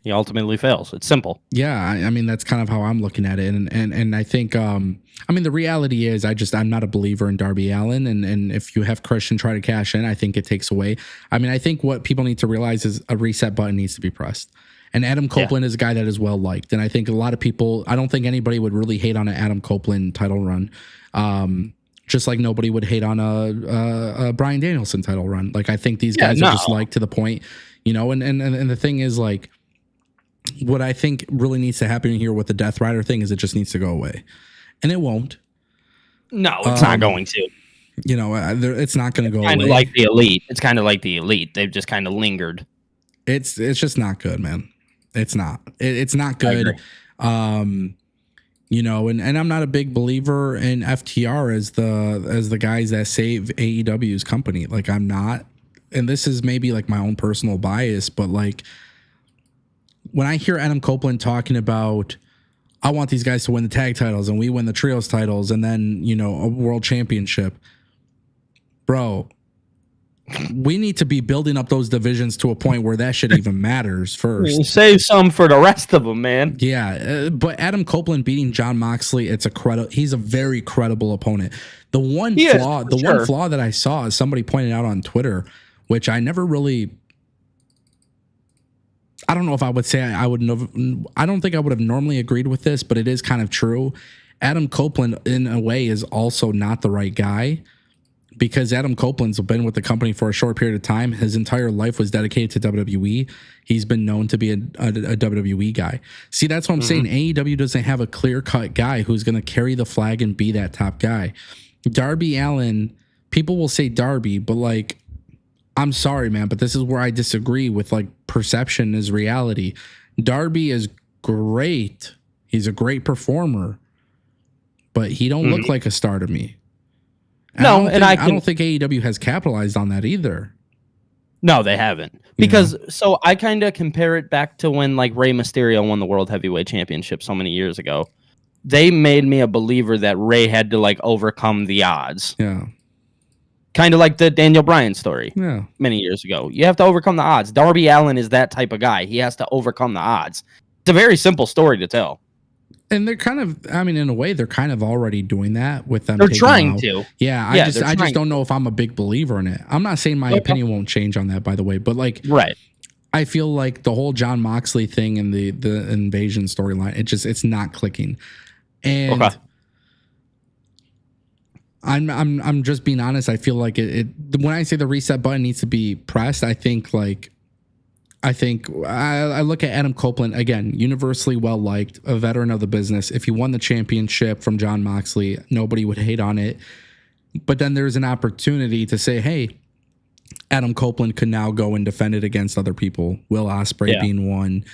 he ultimately fails. It's simple. Yeah, I mean that's kind of how I'm looking at it, and I think I mean the reality is I'm not a believer in Darby Allin, and if you have Christian try to cash in, I think it takes away. I mean I think what people need to realize is a reset button needs to be pressed, and Adam Copeland is a guy that is well liked, and I think a lot of people, I don't think anybody would really hate on an Adam Copeland title run, just like nobody would hate on a Bryan Danielson title run. Like I think these guys are just like to the point, you know, and the thing is like. What I think really needs to happen here with the Death Rider thing is it just needs to go away, and it won't. No, it's not going to. You know, it's not going to go away. Kind of like the Elite. It's kind of like the Elite. They've just kind of lingered. It's just not good, man. It's not. It's not good. You know, and I'm not a big believer in FTR as the guys that save AEW's company. Like I'm not, and this is maybe like my own personal bias, but like. When I hear Adam Copeland talking about, I want these guys to win the tag titles and we win the trios titles and then, you know, a world championship, bro, we need to be building up those divisions to a point where that shit even matters first. Save some for the rest of them, man. Yeah. But Adam Copeland beating Jon Moxley, he's a very credible opponent. The one flaw that I saw is somebody pointed out on Twitter, which I never really, I don't know if I would say I don't think I would have normally agreed with this, but it is kind of true. Adam Copeland, in a way, is also not the right guy because Adam Copeland's been with the company for a short period of time. His entire life was dedicated to WWE. He's been known to be a WWE guy. See, that's what I'm saying. AEW doesn't have a clear-cut guy who's going to carry the flag and be that top guy. Darby Allin, people will say Darby, but like, I'm sorry, man, but this is where I disagree with like perception is reality. Darby is great. He's a great performer, but he don't look like a star to me. And I don't think AEW has capitalized on that either. No, they haven't. Because so I kind of compare it back to when like Rey Mysterio won the World Heavyweight Championship so many years ago. They made me a believer that Rey had to like overcome the odds. Yeah. Kind of like the Daniel Bryan story many years ago. You have to overcome the odds. Darby Allin is that type of guy. He has to overcome the odds. It's a very simple story to tell. And they're kind of, I mean, in a way, they're kind of already doing that with them. They're trying to. Yeah, I just don't know if I'm a big believer in it. I'm not saying my opinion won't change on that, by the way, but like, I feel like the whole Jon Moxley thing and the invasion storyline, it's not clicking. And I'm just being honest. I feel like it when I say the reset button needs to be pressed, I think I look at Adam Copeland again, universally well liked, a veteran of the business. If he won the championship from Jon Moxley, nobody would hate on it. But then there's an opportunity to say, hey, Adam Copeland could now go and defend it against other people. Will Ospreay being one,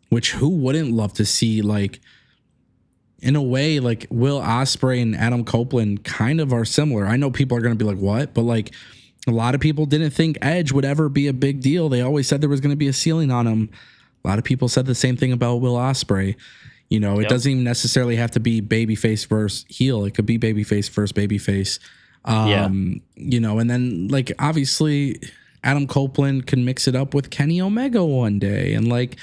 which who wouldn't love to see, like, in a way, like Will Ospreay and Adam Copeland kind of are similar. I know people are going to be like, what? But like a lot of people didn't think Edge would ever be a big deal. They always said there was going to be a ceiling on him. A lot of people said the same thing about Will Ospreay. You know, it doesn't even necessarily have to be babyface versus heel. It could be babyface versus babyface. You know, and then like obviously Adam Copeland can mix it up with Kenny Omega one day. And like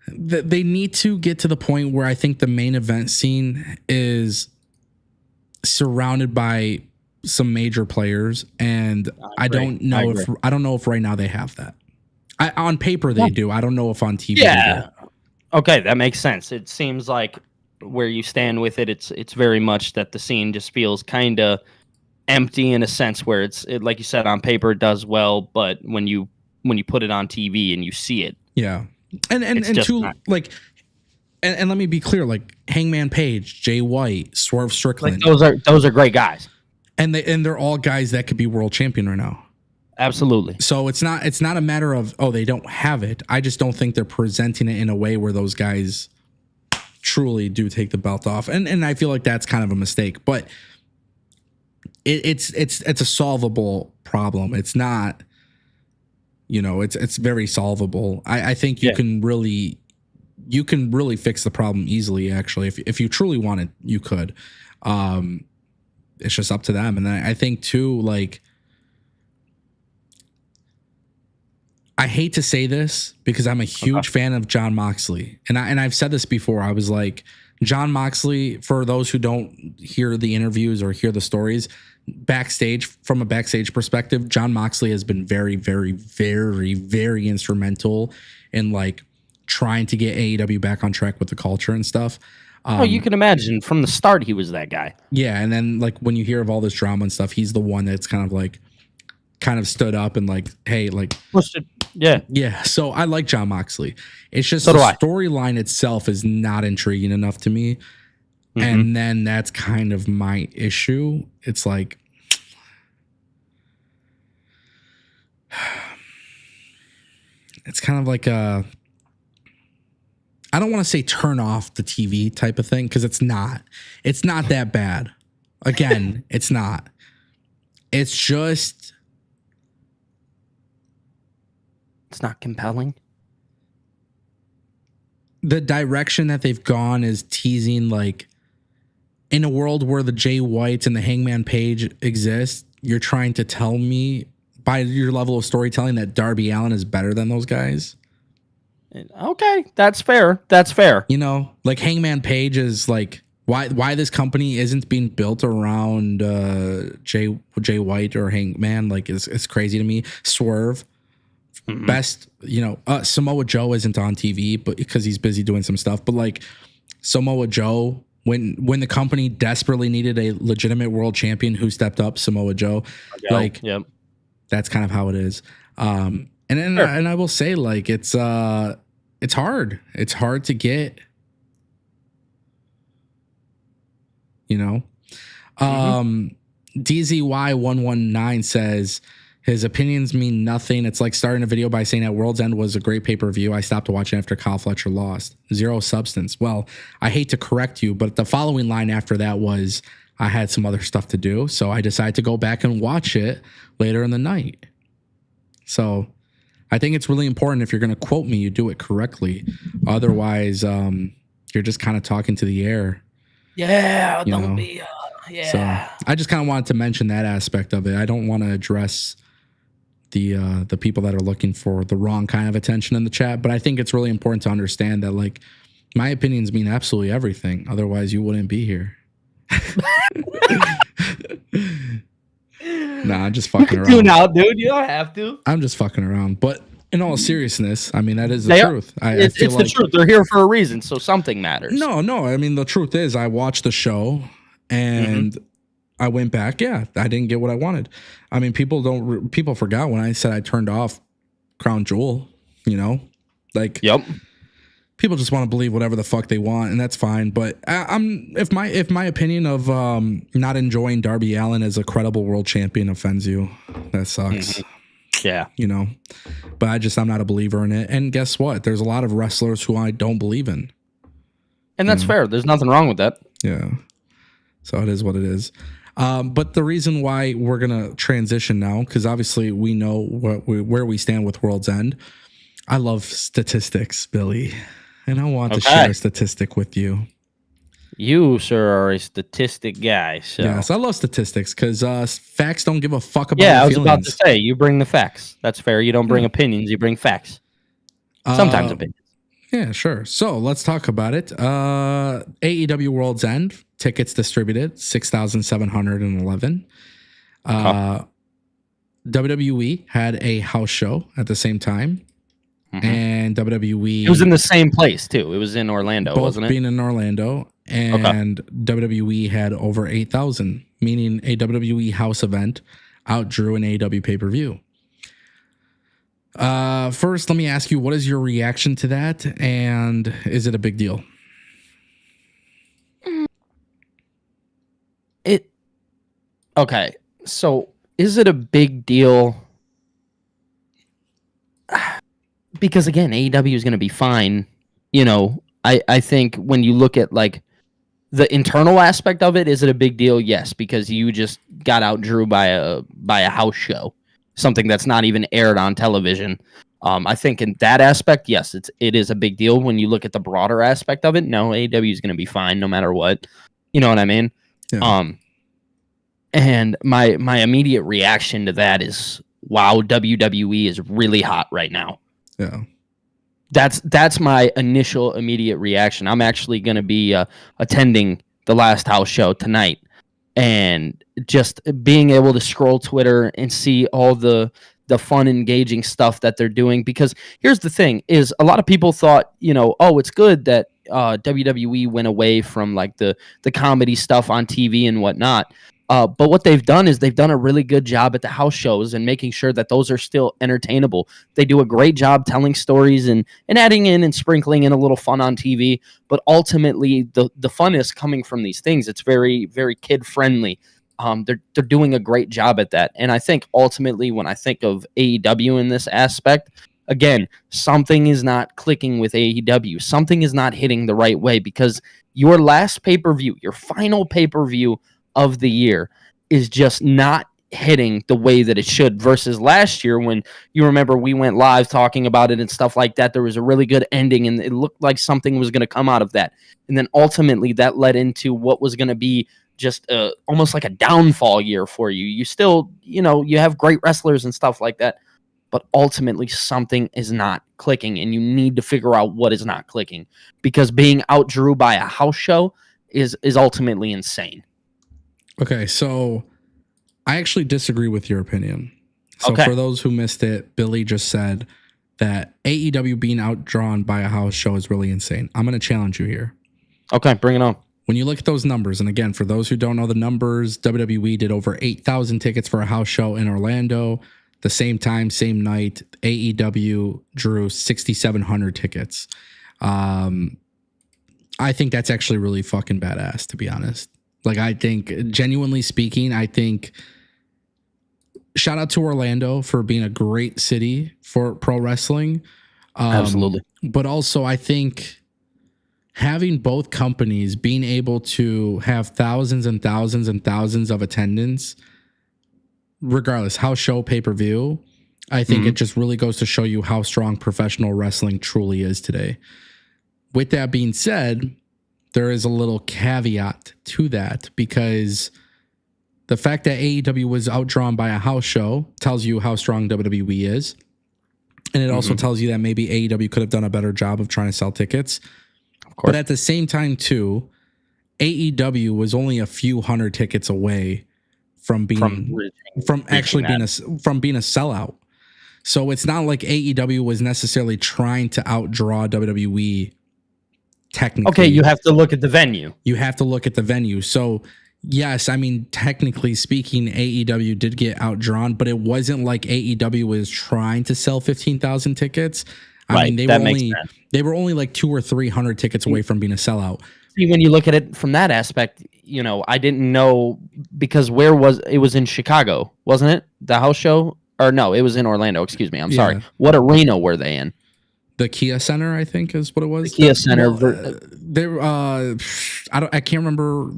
they need to get to the point where I think the main event scene is surrounded by some major players, and I don't know if right now they have that. On paper they do. I don't know if on TV. Yeah. Okay, that makes sense. It seems like where you stand with it, it's very much that the scene just feels kind of empty in a sense where it, like you said, on paper it does well, but when you put it on TV and you see it, and let me be clear, like Hangman Page, Jay White, Swerve Strickland, like those are great guys, and they're all guys that could be world champion right now. Absolutely. So it's not a matter of they don't have it. I just don't think they're presenting it in a way where those guys truly do take the belt off, and I feel like that's kind of a mistake. But it's a solvable problem. It's not, it's very solvable. I think you can really fix the problem easily. Actually, if you truly want it, you could. It's just up to them. And I think too, like, I hate to say this because I'm a huge fan of Jon Moxley. And I've said this before. I was like, Jon Moxley, for those who don't hear the interviews or hear the stories, backstage, from a backstage perspective, Jon Moxley has been very, very, very, very instrumental in like trying to get AEW back on track with the culture and stuff. You can imagine from the start he was that guy. Yeah, and then like when you hear of all this drama and stuff, he's the one that's kind of stood up and like, hey, like, yeah. So I like Jon Moxley. It's just the storyline itself is not intriguing enough to me, and then that's kind of my issue. It's like, it's kind of like a, I don't want to say turn off the TV type of thing because it's not that bad. Again, it's not. It's just, it's not compelling. The direction that they've gone is teasing, like, in a world where the Jay Whites and the Hangman Page exist, you're trying to tell me by your level of storytelling that Darby Allin is better than those guys. Okay, that's fair. That's fair. You know, like Hangman Page is like, why this company isn't being built around Jay White or Hangman, like, it's crazy to me. Swerve. Best, you know, Samoa Joe isn't on TV, but because he's busy doing some stuff. But like Samoa Joe, when the company desperately needed a legitimate world champion, who stepped up? Samoa Joe. Like, that's kind of how it is. And then and I will say, like, it's hard. It's hard to get, you know. DZY119 says his opinions mean nothing. It's like starting a video by saying that World's End was a great pay-per-view. I stopped watching after Kyle Fletcher lost. Zero substance. Well, I hate to correct you, but the following line after that was, I had some other stuff to do, so I decided to go back and watch it later in the night. So I think it's really important, if you're going to quote me, you do it correctly. Otherwise, you're just kind of talking to the air. Yeah, don't be. Yeah. So I just kind of wanted to mention that aspect of it. I don't want to address the people that are looking for the wrong kind of attention in the chat, but I think it's really important to understand that, like, my opinions mean absolutely everything. Otherwise, you wouldn't be here. Nah, I'm just fucking around. Do now, dude. You don't have to. I'm just fucking around. But in all seriousness, I mean, that is the truth. It's the truth. They're here for a reason, so something matters. No. I mean, the truth is, I watched the show and I went back. Yeah, I didn't get what I wanted. I mean, people forgot when I said I turned off Crown Jewel. You know, like, people just want to believe whatever the fuck they want, and that's fine. But if my opinion of not enjoying Darby Allin as a credible world champion offends you, that sucks. Yeah, you know. But I'm not a believer in it. And guess what? There's a lot of wrestlers who I don't believe in, and that's fair. There's nothing wrong with that. Yeah. So it is what it is. But the reason why we're gonna transition now, because obviously we know where we stand with World's End. I love statistics, Billy. And I want to share a statistic with you. You, sir, are a statistic guy. So. Yes, I love statistics because facts don't give a fuck about I was about to say, you bring the facts. That's fair. You don't bring opinions. You bring facts. Sometimes opinions. Yeah, sure. So let's talk about it. AEW World's End, tickets distributed, 6,711. WWE had a house show at the same time. And WWE... It was in the same place, too. It was in Orlando, wasn't it? Being in Orlando. And WWE had over 8,000, meaning a WWE house event outdrew an AEW pay-per-view. First, let me ask you, what is your reaction to that? And is it a big deal? Okay. So, is it a big deal? Because again, AEW is going to be fine. You know, I think when you look at like the internal aspect of it, is it a big deal? Yes, because you just got outdrew by a house show, something that's not even aired on television. I think in that aspect, yes, it is a big deal. When you look at the broader aspect of it, no, AEW is going to be fine no matter what. You know what I mean? Yeah. And my immediate reaction to that is, wow, WWE is really hot right now. Yeah. That's my initial immediate reaction. I'm actually going to be attending the last house show tonight, and just being able to scroll Twitter and see all the fun, engaging stuff that they're doing. Because here's the thing: is a lot of people thought, oh, it's good that WWE went away from like the comedy stuff on TV and whatnot. But what they've done is they've done a really good job at the house shows and making sure that those are still entertainable. They do a great job telling stories and adding in and sprinkling in a little fun on TV. But ultimately, the fun is coming from these things. It's very, very kid friendly. They're doing a great job at that. And I think ultimately, when I think of AEW in this aspect, again, something is not clicking with AEW. Something is not hitting the right way, because your last pay-per-view, your final pay-per-view of the year, is just not hitting the way that it should, versus last year when you remember we went live talking about it and stuff like that. There was a really good ending and it looked like something was going to come out of that. And then ultimately that led into what was going to be just almost like a downfall year for you. You still, you have great wrestlers and stuff like that, but ultimately something is not clicking, and you need to figure out what is not clicking, because being outdrew by a house show is ultimately insane. Okay, so I actually disagree with your opinion. So Okay. For those who missed it, Billy just said that AEW being outdrawn by a house show is really insane. I'm going to challenge you here. Okay, bring it on. When you look at those numbers, and again, for those who don't know the numbers, WWE did over 8,000 tickets for a house show in Orlando. The same time, same night, AEW drew 6,700 tickets. I think that's actually really fucking badass, to be honest. Like, I think, genuinely speaking, I think shout out to Orlando for being a great city for pro wrestling. Absolutely. But also, I think having both companies being able to have thousands and thousands and thousands of attendance, regardless, house show, pay-per-view, I think it just really goes to show you how strong professional wrestling truly is today. With that being said, there is a little caveat to that, because the fact that AEW was outdrawn by a house show tells you how strong WWE is. And it also tells you that maybe AEW could have done a better job of trying to sell tickets. Of course. But at the same time, too, AEW was only a few hundred tickets away from being from being a sellout. So it's not like AEW was necessarily trying to outdraw WWE. Technically, okay, you have to look at the venue. So, yes, I mean, technically speaking, AEW did get outdrawn, but it wasn't like AEW was trying to sell 15,000 tickets. I mean, they were only like 200 or 300 tickets away from being a sellout. See, when you look at it from that aspect, I didn't know, because it was in Chicago, wasn't it? The house show? Or no, it was in Orlando. Excuse me. I'm sorry. What arena were they in? The Kia Center, I think, is what it was. The Kia Center. I can't remember.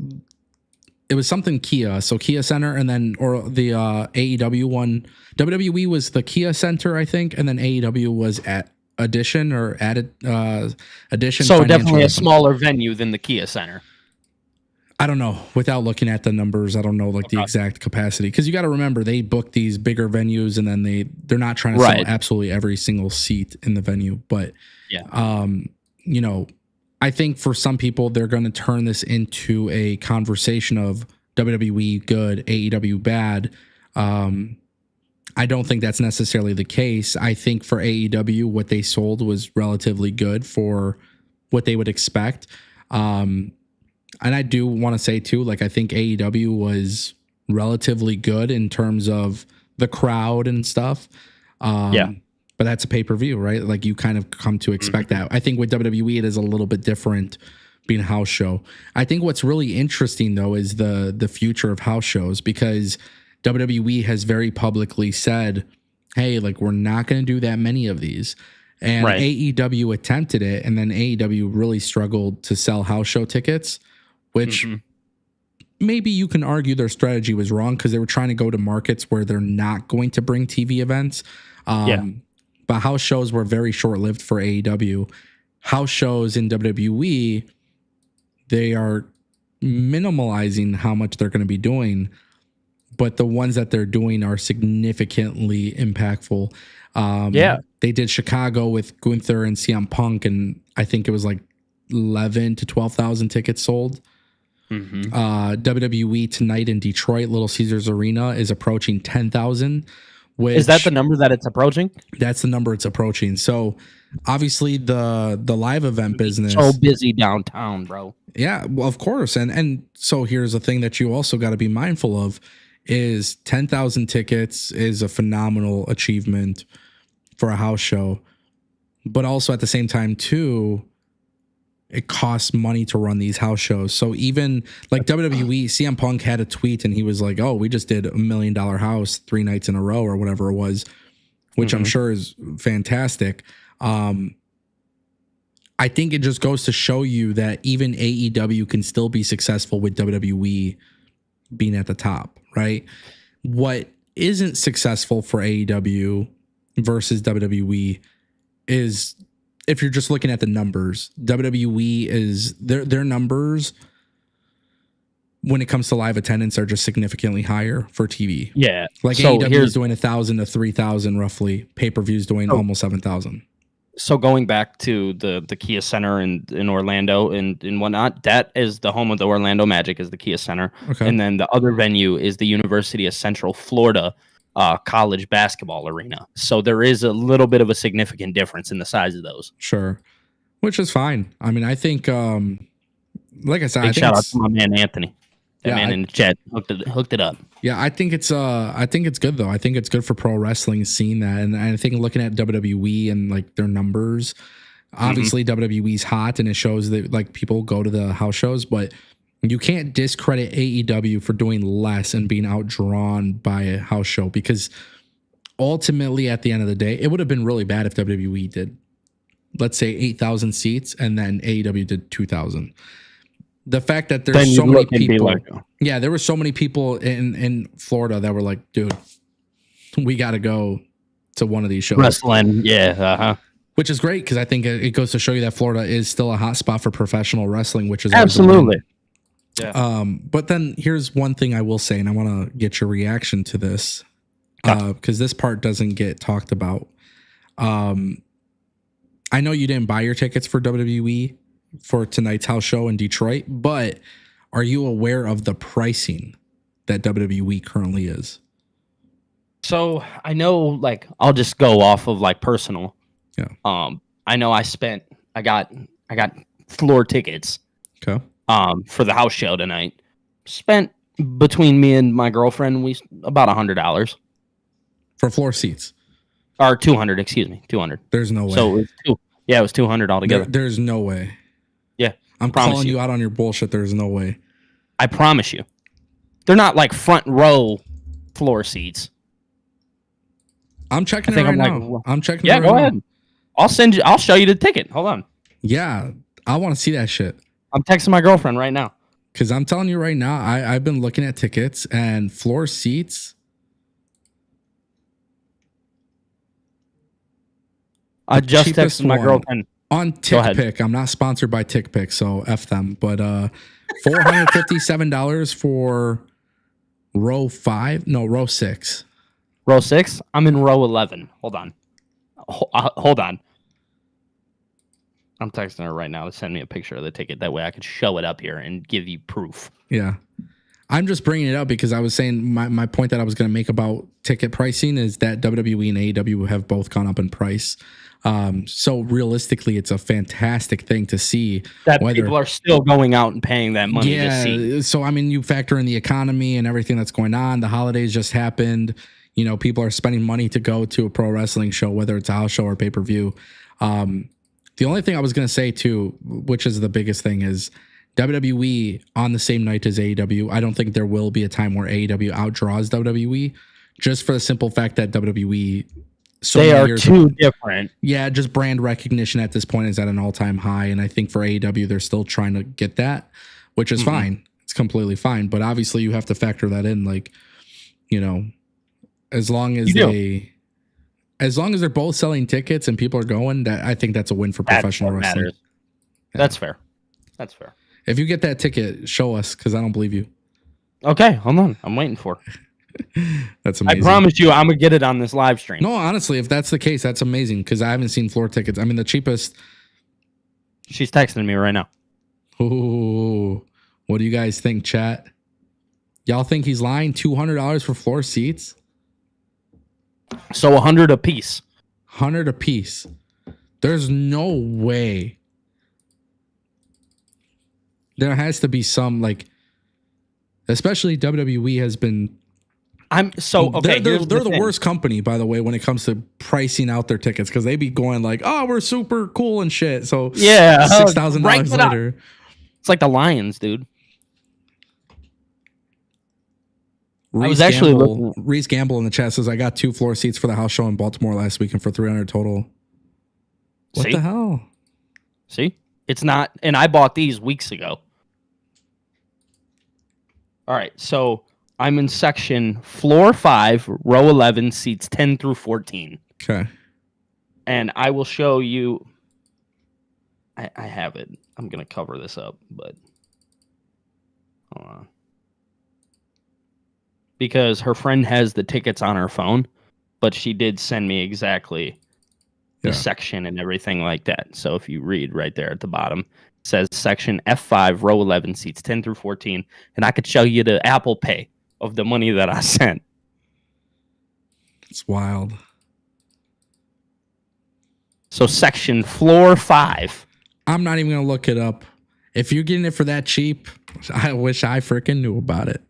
It was something Kia. So Kia Center, and then the AEW one. WWE was the Kia Center, I think, and then AEW was at Addition. So definitely a smaller venue than the Kia Center. I don't know. Without looking at the numbers, I don't know the exact capacity, because you got to remember they book these bigger venues, and then they're not trying to sell absolutely every single seat in the venue. But I think for some people they're going to turn this into a conversation of WWE good, AEW bad. I don't think that's necessarily the case. I think for AEW, what they sold was relatively good for what they would expect. And I do want to say too, like, I think AEW was relatively good in terms of the crowd and stuff. But that's a pay-per-view, right? Like, you kind of come to expect that. I think with WWE, it is a little bit different being a house show. I think what's really interesting though is the future of house shows, because WWE has very publicly said, hey, like, we're not going to do that many of these. And AEW attempted it, and then AEW really struggled to sell house show tickets, which maybe you can argue their strategy was wrong, because they were trying to go to markets where they're not going to bring TV events. But house shows were very short-lived for AEW. House shows in WWE, they are minimalizing how much they're going to be doing. but the ones that they're doing are significantly impactful. They did Chicago with Gunther and CM Punk, and I think it was like 11 to 12,000 tickets sold. WWE tonight in Detroit, Little Caesars Arena, is approaching 10,000. Is that the number that it's approaching? That's the number it's approaching. So obviously the live event business, so busy downtown, bro. Yeah, well, of course. And so here's the thing that you also got to be mindful of is 10,000 tickets is a phenomenal achievement for a house show. But also at the same time too, it costs money to run these house shows. So even like WWE, CM Punk had a tweet and he was like, oh, we just did $1 million house 3 nights in a row or whatever it was, which I'm sure is fantastic. I think it just goes to show you that even AEW can still be successful with WWE being at the top, right? What isn't successful for AEW versus WWE is, if you're just looking at the numbers, WWE is their numbers when it comes to live attendance are just significantly higher for TV. Yeah. Like so AEW is doing 1,000 to 3,000 roughly. Pay-per-view is doing almost 7,000. So going back to the Kia Center in Orlando and whatnot, that is the home of the Orlando Magic, is the Kia Center. Okay. And then the other venue is the University of Central Florida college basketball arena. So there is a little bit of a significant difference in the size of those. Sure. Which is fine. I mean, I think, like I said, Big shout out to my man Anthony. That man in the chat hooked it up. Yeah, I think it's good though. I think it's good for pro wrestling seeing that, and I think looking at WWE and like their numbers, obviously WWE's hot and it shows that like people go to the house shows, but you can't discredit AEW for doing less and being outdrawn by a house show, because ultimately at the end of the day, it would have been really bad if WWE did, let's say 8,000 seats and then AEW did 2,000. The fact that there's so many people, there were so many people in Florida that were like, dude, we got to go to one of these shows. Wrestling, which is great, because I think it goes to show you that Florida is still a hot spot for professional wrestling, which is absolutely. Yeah. But then here's one thing I will say, and I want to get your reaction to this, because this part doesn't get talked about. I know you didn't buy your tickets for WWE for tonight's house show in Detroit, but are you aware of the pricing that WWE currently is? So I know, like, I'll just go off of like personal. Yeah. I know I got floor tickets. Okay. For the house show tonight. Spent between me and my girlfriend, about $100 for floor seats. Or 200, excuse me, 200. There's no way. So it was 200 altogether. There's no way. Yeah, I'm calling you out on your bullshit. There's no way. I promise you, they're not like front row floor seats. I'm checking it right now. I'm checking. Yeah, go ahead. I'll show you the ticket. Hold on. Yeah, I want to see that shit. I'm texting my girlfriend right now. Because I'm telling you right now, I've been looking at tickets and floor seats. I just texted my girlfriend. On TickPick. I'm not sponsored by TickPick, so F them. But $457 for row 5. No, row 6. Row 6? I'm in row 11. Hold on. Hold on. I'm texting her right now to send me a picture of the ticket. That way I could show it up here and give you proof. Yeah. I'm just bringing it up because I was saying my point that I was going to make about ticket pricing is that WWE and AEW have both gone up in price. So realistically, it's a fantastic thing to see that people are still going out and paying that money to see. So, I mean, you factor in the economy and everything that's going on. The holidays just happened. You know, people are spending money to go to a pro wrestling show, whether it's a house show or pay-per-view. The only thing I was going to say, too, which is the biggest thing, is WWE on the same night as AEW. I don't think there will be a time where AEW outdraws WWE, just for the simple fact that WWE... they are too different. Yeah, just brand recognition at this point is at an all-time high, and I think for AEW, they're still trying to get that, which is fine. It's completely fine, but obviously you have to factor that in, like, you know, as long as they're both selling tickets and people are going, that I think that's a win for professional wrestling. Yeah. That's fair. That's fair. If you get that ticket, show us, because I don't believe you. Okay, hold on. I'm waiting for it. That's I amazing. promise you, I'm gonna get it on this live stream. No, honestly, if that's the case, that's amazing because I haven't seen floor tickets. I mean, the cheapest. She's texting me right now. Oh, what do you guys think, chat? Y'all think he's lying? $200 for floor seats? So 100 a piece. 100 a piece. There's no way. There has to be some, like, especially WWE has been. Okay. They're the worst company, by the way, when it comes to pricing out their tickets because they be going like, "Oh, we're super cool and shit." So yeah, $6,000 later. It's like the Lions, dude. Reese Gamble in the chat says, "I got 2 floor seats for the house show in Baltimore last weekend for $300 total." What the hell? See, it's not, and I bought these weeks ago. All right, so I'm in section floor 5, row 11, seats 10 through 14. Okay. And I will show you. I have it. I'm gonna cover this up, but hold on. Because her friend has the tickets on her phone, but she did send me exactly the section and everything like that. So if you read right there at the bottom, it says section F5, row 11, seats 10 through 14. And I could show you the Apple Pay of the money that I sent. It's wild. So section floor 5. I'm not even going to look it up. If you're getting it for that cheap, I wish I freaking knew about it.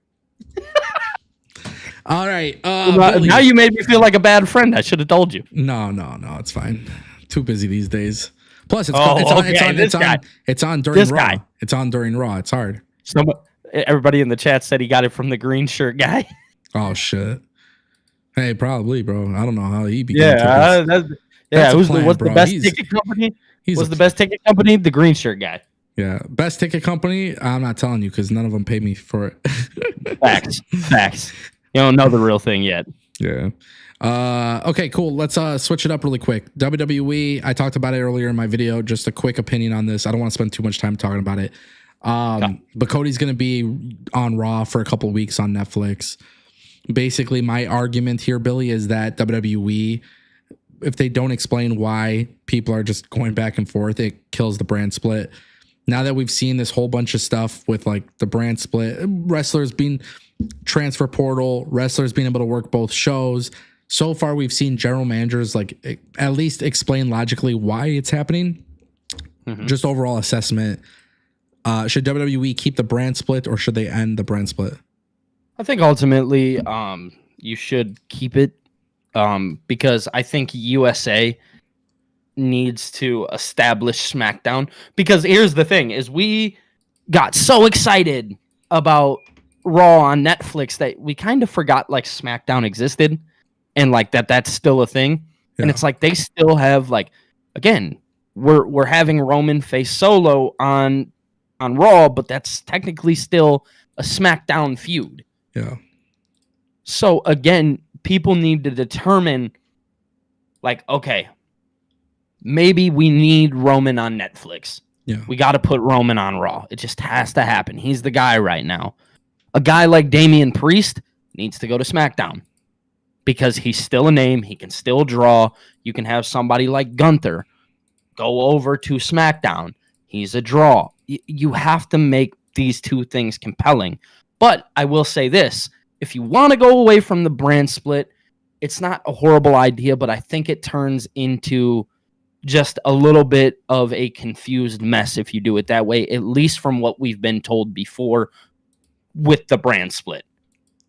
All right. Now you made me feel like a bad friend. I should have told you. No, it's fine. Too busy these days. Plus, it's on during Raw. It's on during Raw. It's hard. Everybody in the chat said he got it from the green shirt guy. Oh shit. Hey, probably, bro. I don't know how he became. What's the best ticket company? The best ticket company? The green shirt guy. Yeah, best ticket company. I'm not telling you because none of them pay me for it. Facts. You don't know the real thing yet. Yeah. Okay, cool. Let's switch it up really quick. WWE. I talked about it earlier in my video. Just a quick opinion on this. I don't want to spend too much time talking about it. But Cody's going to be on Raw for a couple weeks on Netflix. Basically, my argument here, Billy, is that WWE, if they don't explain why people are just going back and forth, it kills the brand split. Now that we've seen this whole bunch of stuff with like the brand split, wrestlers being transfer portal, wrestlers being able to work both shows. So far, we've seen general managers like at least explain logically why it's happening. Mm-hmm. Just overall assessment. Should WWE keep the brand split or should they end the brand split? I think ultimately you should keep it because I think USA needs to establish SmackDown. Because here's the thing, is we got so excited about Raw on Netflix that we kind of forgot like SmackDown existed and like that's still a thing. Yeah. And it's like they still have like, again, we're having Roman face Solo on Raw, but that's technically still a SmackDown feud. Yeah. So again, people need to determine like, okay, maybe we need Roman on Netflix. Yeah. We got to put Roman on Raw. It just has to happen. He's the guy right now. A guy like Damian Priest needs to go to SmackDown because he's still a name. He can still draw. You can have somebody like Gunther go over to SmackDown. He's a draw. You have to make these two things compelling. But I will say this. If you want to go away from the brand split, it's not a horrible idea, but I think it turns into just a little bit of a confused mess if you do it that way, at least from what we've been told before with the brand split.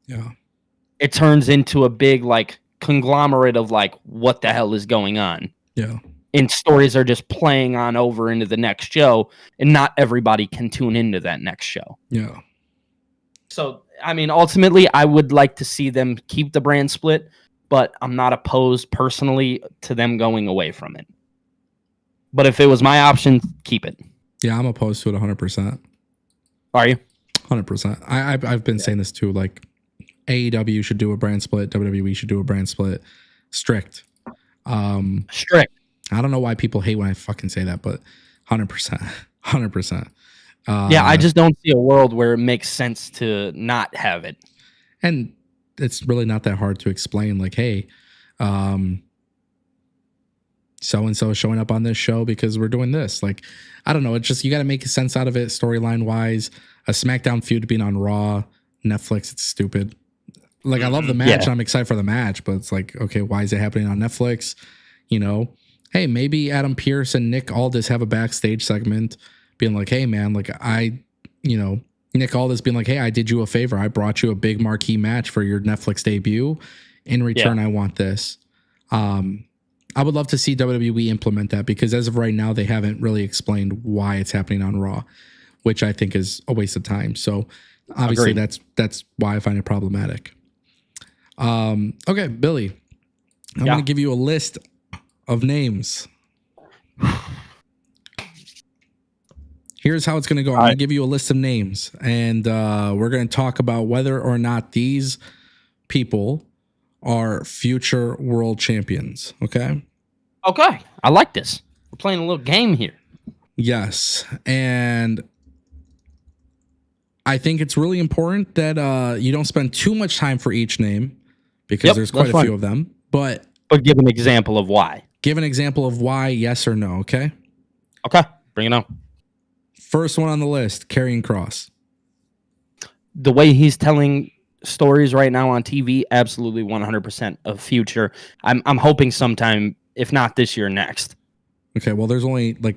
Yeah. It turns into a big like conglomerate of like what the hell is going on. Yeah. And stories are just playing on over into the next show, and not everybody can tune into that next show. Yeah. So, I mean, ultimately, I would like to see them keep the brand split, but I'm not opposed personally to them going away from it. But if it was my option, keep it. Yeah, I'm opposed to it 100%. Are you? 100%. I've been saying this too. Like AEW should do a brand split. WWE should do a brand split. Strict. Strict. I don't know why people hate when I fucking say that, but 100%. 100%. Yeah, I just don't see a world where it makes sense to not have it. And it's really not that hard to explain. Like, hey, so and so is showing up on this show because we're doing this. Like, I don't know. It's just you got to make sense out of it storyline wise. A SmackDown feud being on Raw, Netflix, it's stupid. Like, I love the match. And I'm excited for the match, but it's like, okay, why is it happening on Netflix? You know, hey, maybe Adam Pearce and Nick Aldis have a backstage segment being like, hey, man, like Nick Aldis being like, hey, I did you a favor. I brought you a big marquee match for your Netflix debut. In return, I want this. I would love to see WWE implement that because as of right now, they haven't really explained why it's happening on Raw, which I think is a waste of time. So obviously that's why I find it problematic. Okay, Billy, I'm going to give you a list of names. Here's how it's going to go. I'm going to give you a list of names, and we're going to talk about whether or not these people are future world champions. Okay. Okay. I like this. We're playing a little game here. Yes. And I think it's really important that you don't spend too much time for each name because there's quite a few of them. But give an example of why. Give an example of why, yes or no. Okay. Okay. Bring it on. First one on the list, Karrion Kross. The way he's telling stories right now on TV, absolutely 100% of future. I'm hoping sometime, if not this year, next. Okay, well, there's only like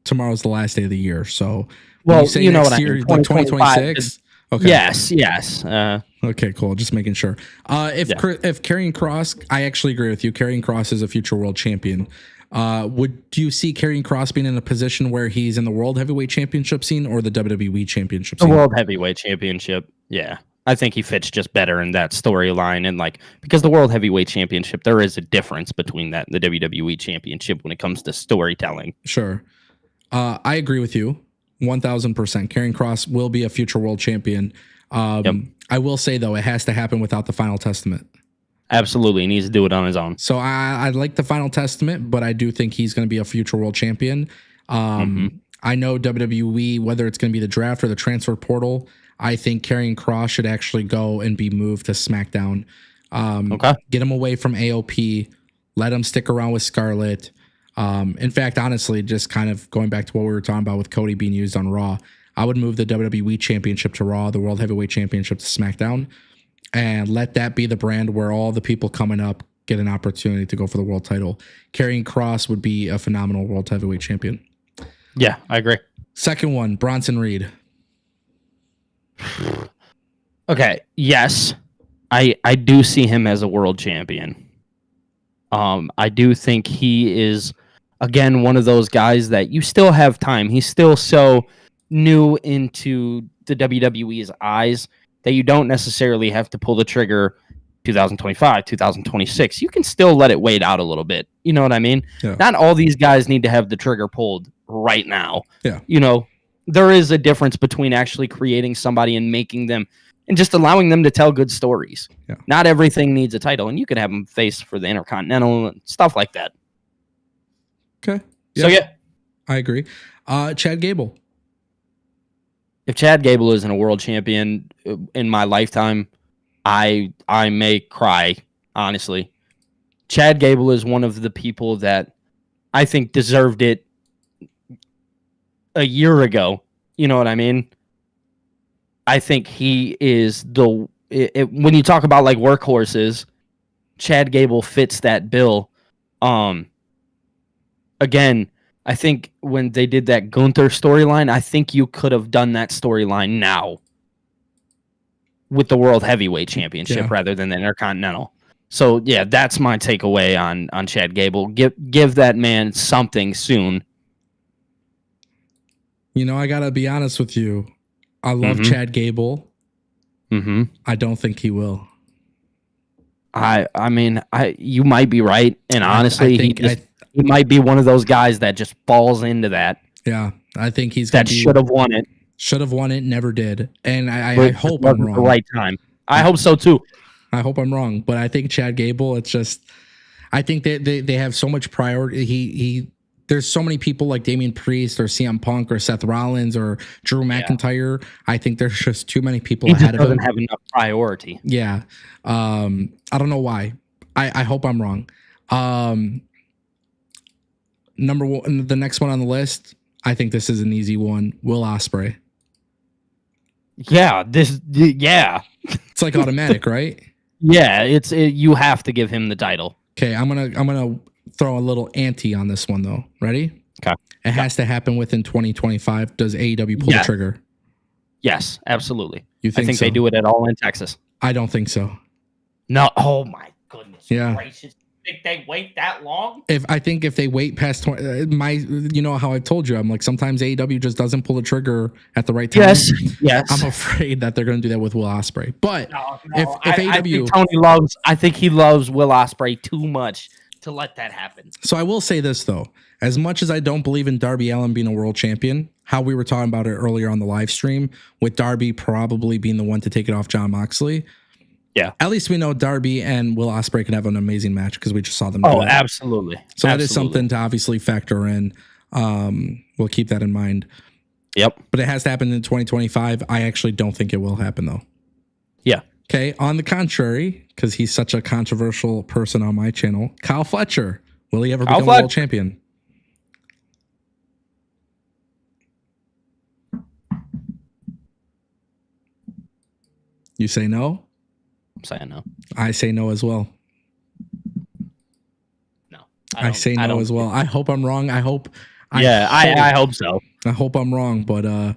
tomorrow's the last day of the year, so well, you know what I mean. Like 2026. Okay. Yes. Okay, cool. Just making sure. If Karrion Kross, I actually agree with you. Karrion Kross is a future world champion. Do you see Karrion Kross being in a position where he's in the World Heavyweight Championship scene or the WWE Championship scene? The World Heavyweight Championship, yeah. I think he fits just better in that storyline. And because the World Heavyweight Championship, there is a difference between that and the WWE Championship when it comes to storytelling. Sure. I agree with you 1,000%. Karrion Kross will be a future world champion. I will say, though, it has to happen without the Final Testament. Absolutely. He needs to do it on his own. So I like the Final Testament, but I do think he's going to be a future world champion. I know WWE, whether it's going to be the draft or the transfer portal, I think Karrion Kross should actually go and be moved to SmackDown. Get him away from AOP. Let him stick around with Scarlett. In fact, honestly, just kind of going back to what we were talking about with Cody being used on Raw, I would move the WWE Championship to Raw, the World Heavyweight Championship to SmackDown, and let that be the brand where all the people coming up get an opportunity to go for the world title. Karrion Kross would be a phenomenal World Heavyweight Champion. Yeah, I agree. Second one, Bronson Reed. Okay, yes, I do see him as a world champion. I do think he is, again, one of those guys that you still have time. He's still so new into the WWE's eyes that you don't necessarily have to pull the trigger 2025, 2026. You can still let it wait out a little bit. You know what I mean? Yeah. Not all these guys need to have the trigger pulled right now. Yeah. You know, there is a difference between actually creating somebody and making them and just allowing them to tell good stories. Yeah. Not everything needs a title, and you could have them face for the Intercontinental and stuff like that. Okay. So, yeah. I agree. Chad Gable. If Chad Gable isn't a world champion in my lifetime, I may cry, honestly. Chad Gable is one of the people that I think deserved it a year ago. You know what I mean? I think he is when you talk about like workhorses, Chad Gable fits that bill. Again, I think when they did that Gunther storyline, I think you could have done that storyline now with the World Heavyweight Championship rather than the Intercontinental. So yeah, that's my takeaway on Chad Gable. Give that man something soon. You know, I gotta be honest with you. I love Chad Gable. I don't think he will. I mean, you might be right, and honestly, he might be one of those guys that just falls into that. Yeah, I think he's that should have won it. Should have won it, never did, and I hope I'm wrong. The right time. I hope so too. I hope I'm wrong, but I think Chad Gable. It's just, I think they have so much priority. there's so many people like Damian Priest or CM Punk or Seth Rollins or Drew McIntyre. I think there's just too many people ahead of him. He doesn't have enough priority. Yeah. I don't know why. I hope I'm wrong. Number one, the next one on the list, I think this is an easy one. Will Ospreay. Yeah, It's like automatic, right? Yeah, you have to give him the title. Okay, I'm gonna throw a little ante on this one though. Ready? Okay. It has to happen within 2025. Does AEW pull the trigger? Yes, absolutely. You think I think so? they do it at all in Texas. I don't think so. No. Oh my goodness. Yeah. Gracious. Think they wait that long? If they wait past 20, you know how I told you, I'm like, sometimes AEW just doesn't pull the trigger at the right time. Yes. I'm afraid that they're going to do that with Will Ospreay. But if AEW, I think he loves Will Ospreay too much to let that happen. So I will say this though, as much as I don't believe in Darby Allin being a world champion, how we were talking about it earlier on the live stream with Darby probably being the one to take it off Jon Moxley. Yeah. At least we know Darby and Will Ospreay can have an amazing match because we just saw them. Oh, absolutely. So that is something to obviously factor in. We'll keep that in mind. Yep. But it has to happen in 2025. I actually don't think it will happen though. Yeah. Okay. On the contrary, because he's such a controversial person on my channel, Kyle Fletcher. Will he ever become a world champion? You say no? I'm saying no. I say no as well. No. I say no as well. I hope I'm wrong. I hope so. I hope I'm wrong, but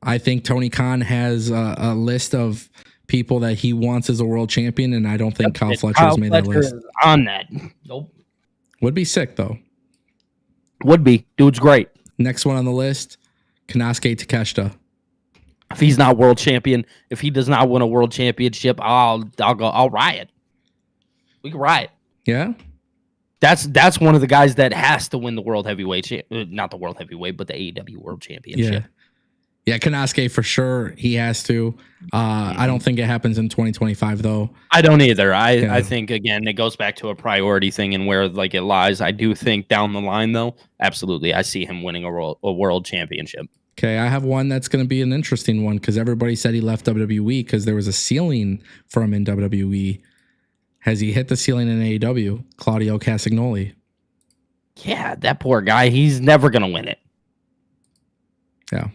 I think Tony Khan has a list of people that he wants as a world champion, and I don't think Kyle Fletcher has made that list. On that. Nope. Would be sick though. Would be. Dude's great. Next one on the list, Konosuke Takeshita. If he's not world champion, if he does not win a world championship, I'll riot. We can riot. Yeah. That's one of the guys that has to win the world heavyweight, not the world heavyweight, but the AEW world championship. Yeah, Konosuke for sure. He has to. I don't think it happens in 2025 though. I don't either. I think again it goes back to a priority thing and where like it lies. I do think down the line though, absolutely, I see him winning a world championship. Okay, I have one that's going to be an interesting one because everybody said he left WWE because there was a ceiling for him in WWE. Has he hit the ceiling in AEW? Claudio Castagnoli. Yeah, that poor guy. He's never going to win it. Yeah.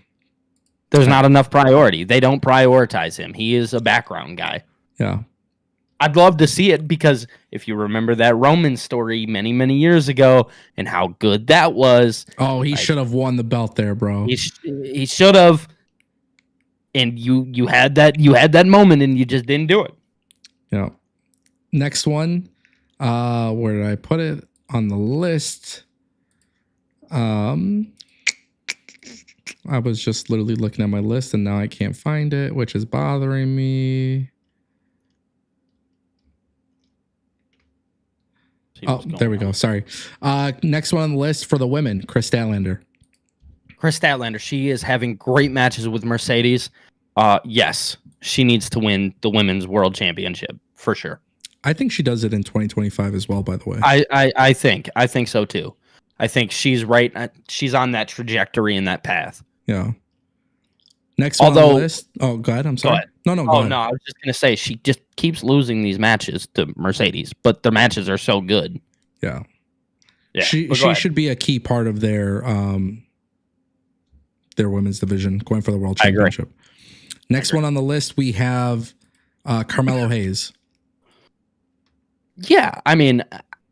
There's not enough priority. They don't prioritize him. He is a background guy. Yeah. I'd love to see it because if you remember that Roman story many, many years ago and how good that was. Oh, he should have won the belt there, bro. He should have. And you had that moment and you just didn't do it. Yeah. Next one. Where did I put it on the list? I was just literally looking at my list and now I can't find it, which is bothering me. Oh, there we go. Sorry. Next one on the list for the women, Kris Statlander. Kris Statlander, she is having great matches with Mercedes. Yes, she needs to win the women's world championship for sure. I think she does it in 2025 as well, by the way. I think so too. I think she's right. She's on that trajectory and that path. Yeah. Next one on the list. Oh, go ahead. I'm sorry. Go ahead. No, I was just going to say she just keeps losing these matches to Mercedes, but the matches are so good. Yeah. Yeah. She should be a key part of their women's division going for the world championship. Next one on the list, we have Carmelo Hayes. Yeah. I mean,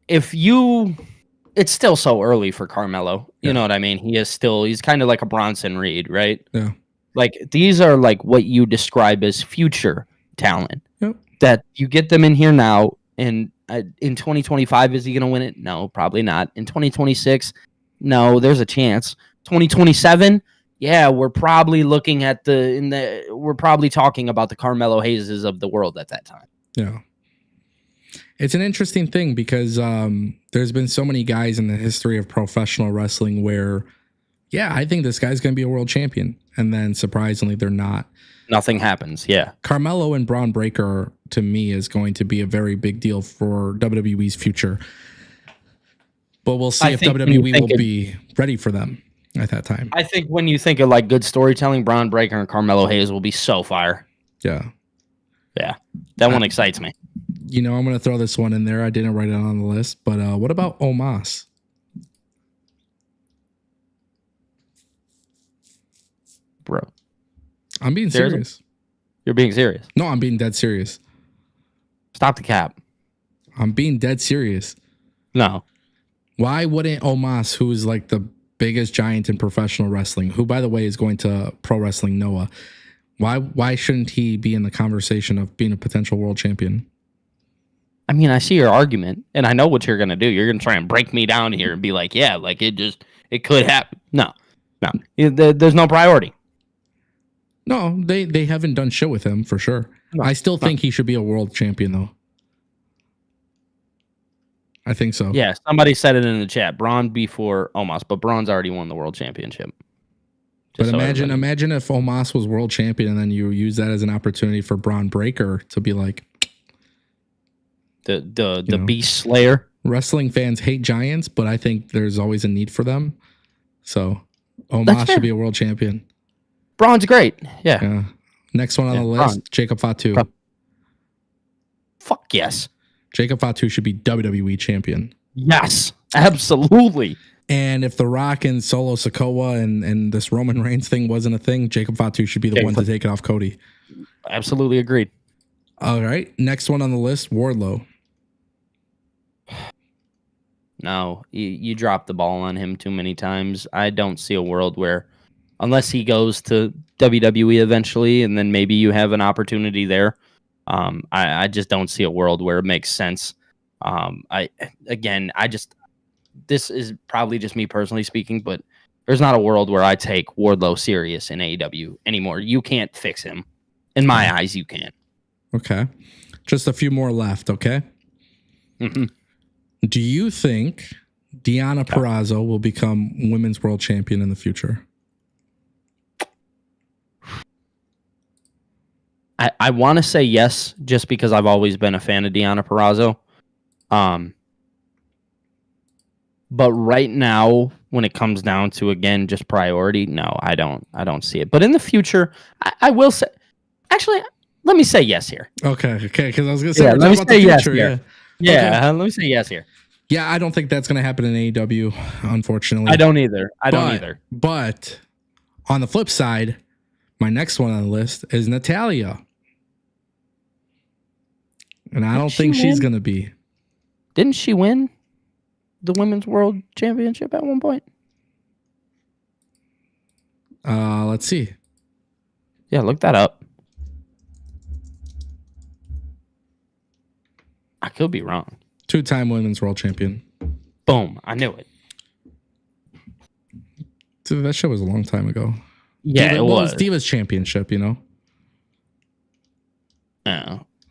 it's still so early for Carmelo. You know what I mean? He's kind of like a Bronson Reed, right? Yeah. Like these are like what you describe as future talent. Yep. That you get them in here now, and in 2025, is he going to win it? No, probably not. In 2026, no, there's a chance. 2027, yeah, we're probably looking at we're probably talking about the Carmelo Hayeses of the world at that time. Yeah. It's an interesting thing because there's been so many guys in the history of professional wrestling where, yeah, I think this guy's going to be a world champion. And then surprisingly, they're not. Nothing happens. Yeah. Carmelo and Braun Breaker, to me, is going to be a very big deal for WWE's future. But we'll see if WWE will be ready for them at that time. I think when you think of like good storytelling, Braun Breaker and Carmelo Hayes will be so fire. Yeah. Yeah. That one excites me. You know, I'm going to throw this one in there. I didn't write it on the list, but what about Omos? Bro. I'm being serious. You're being serious? No, I'm being dead serious. Stop the cap. I'm being dead serious. No. Why wouldn't Omos, who is like the biggest giant in professional wrestling, who by the way is going to Pro Wrestling Noah, why shouldn't he be in the conversation of being a potential world champion? I mean, I see your argument, and I know what you're gonna do. You're gonna try and break me down here and be like, "Yeah, like it could happen." No. There's no priority. No, they haven't done shit with him for sure. No, I still think he should be a world champion though. I think so. Yeah, somebody said it in the chat. Braun before Omos, but Braun's already won the world championship. But imagine if Omos was world champion and then you use that as an opportunity for Braun Breaker to be like the Beast Slayer. Wrestling fans hate giants, but I think there's always a need for them. So Omos should be a world champion. Braun's great. Yeah. Next one on the list, Braun. Jacob Fatu. Fuck yes. Jacob Fatu should be WWE champion. Yes, absolutely. And if The Rock and Solo Sikoa and this Roman Reigns thing wasn't a thing, Jacob Fatu should be the one to take it off Cody. Absolutely agreed. All right. Next one on the list, Wardlow. No, you dropped the ball on him too many times. I don't see a world where, unless he goes to WWE eventually, and then maybe you have an opportunity there. I just don't see a world where it makes sense. This is probably just me personally speaking, but there's not a world where I take Wardlow serious in AEW anymore. You can't fix him. In my eyes, you can't. Okay. Just a few more left, okay? Mm-hmm. Do you think Deonna Purrazzo will become women's world champion in the future? I want to say yes, just because I've always been a fan of Deonna Purrazzo. But right now, when it comes down to, again, just priority, no, I don't see it. But in the future, I will say, actually, let me say yes here. Okay, because I was going to say, let me say yes here. Okay. Let me say yes here. Yeah, I don't think that's going to happen in AEW, unfortunately. I don't either. Don't either. But on the flip side, my next one on the list is Natalya. And I don't think she's going to be. Didn't she win the Women's World Championship at one point? Let's see. Yeah, look that up. I could be wrong. 2-time Women's World Champion. Boom. I knew it. Dude, that show was a long time ago. Yeah, it was. Divas Championship, you know?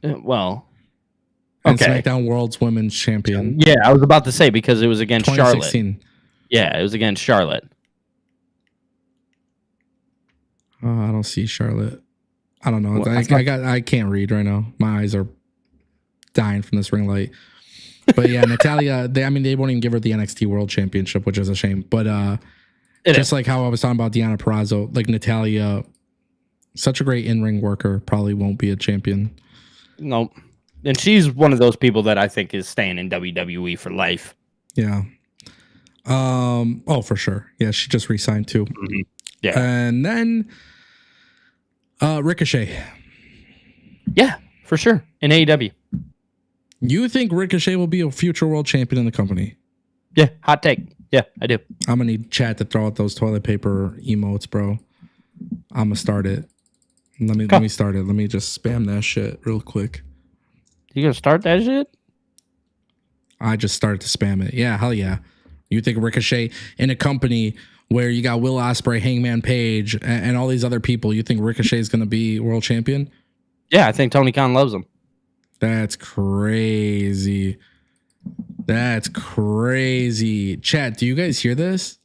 Well. And SmackDown World's Women's Champion. Yeah, I was about to say, because it was against 2016. Charlotte. Yeah, it was against Charlotte. Oh, I don't see Charlotte. I don't know. Well, I can't read right now. My eyes are dying from this ring light. But yeah, Natalya, they won't even give her the NXT World Championship, which is a shame. But just like how I was talking about Deonna Purrazzo, like Natalya, such a great in-ring worker, probably won't be a champion. Nope. And she's one of those people that I think is staying in WWE for life. Yeah. Oh, for sure. Yeah, she just re-signed too. Mm-hmm. Yeah. And then Ricochet. Yeah, for sure. In AEW. You think Ricochet will be a future world champion in the company? Yeah, hot take. Yeah, I do. I'm going to need chat to throw out those toilet paper emotes, bro. I'm going to start it. Let me start it. Let me just spam that shit real quick. You going to start that shit? I just started to spam it. Yeah, hell yeah. You think Ricochet in a company where you got Will Ospreay, Hangman Page, and all these other people, you think Ricochet is going to be world champion? Yeah, I think Tony Khan loves him. That's crazy. That's crazy. Chat, do you guys hear this?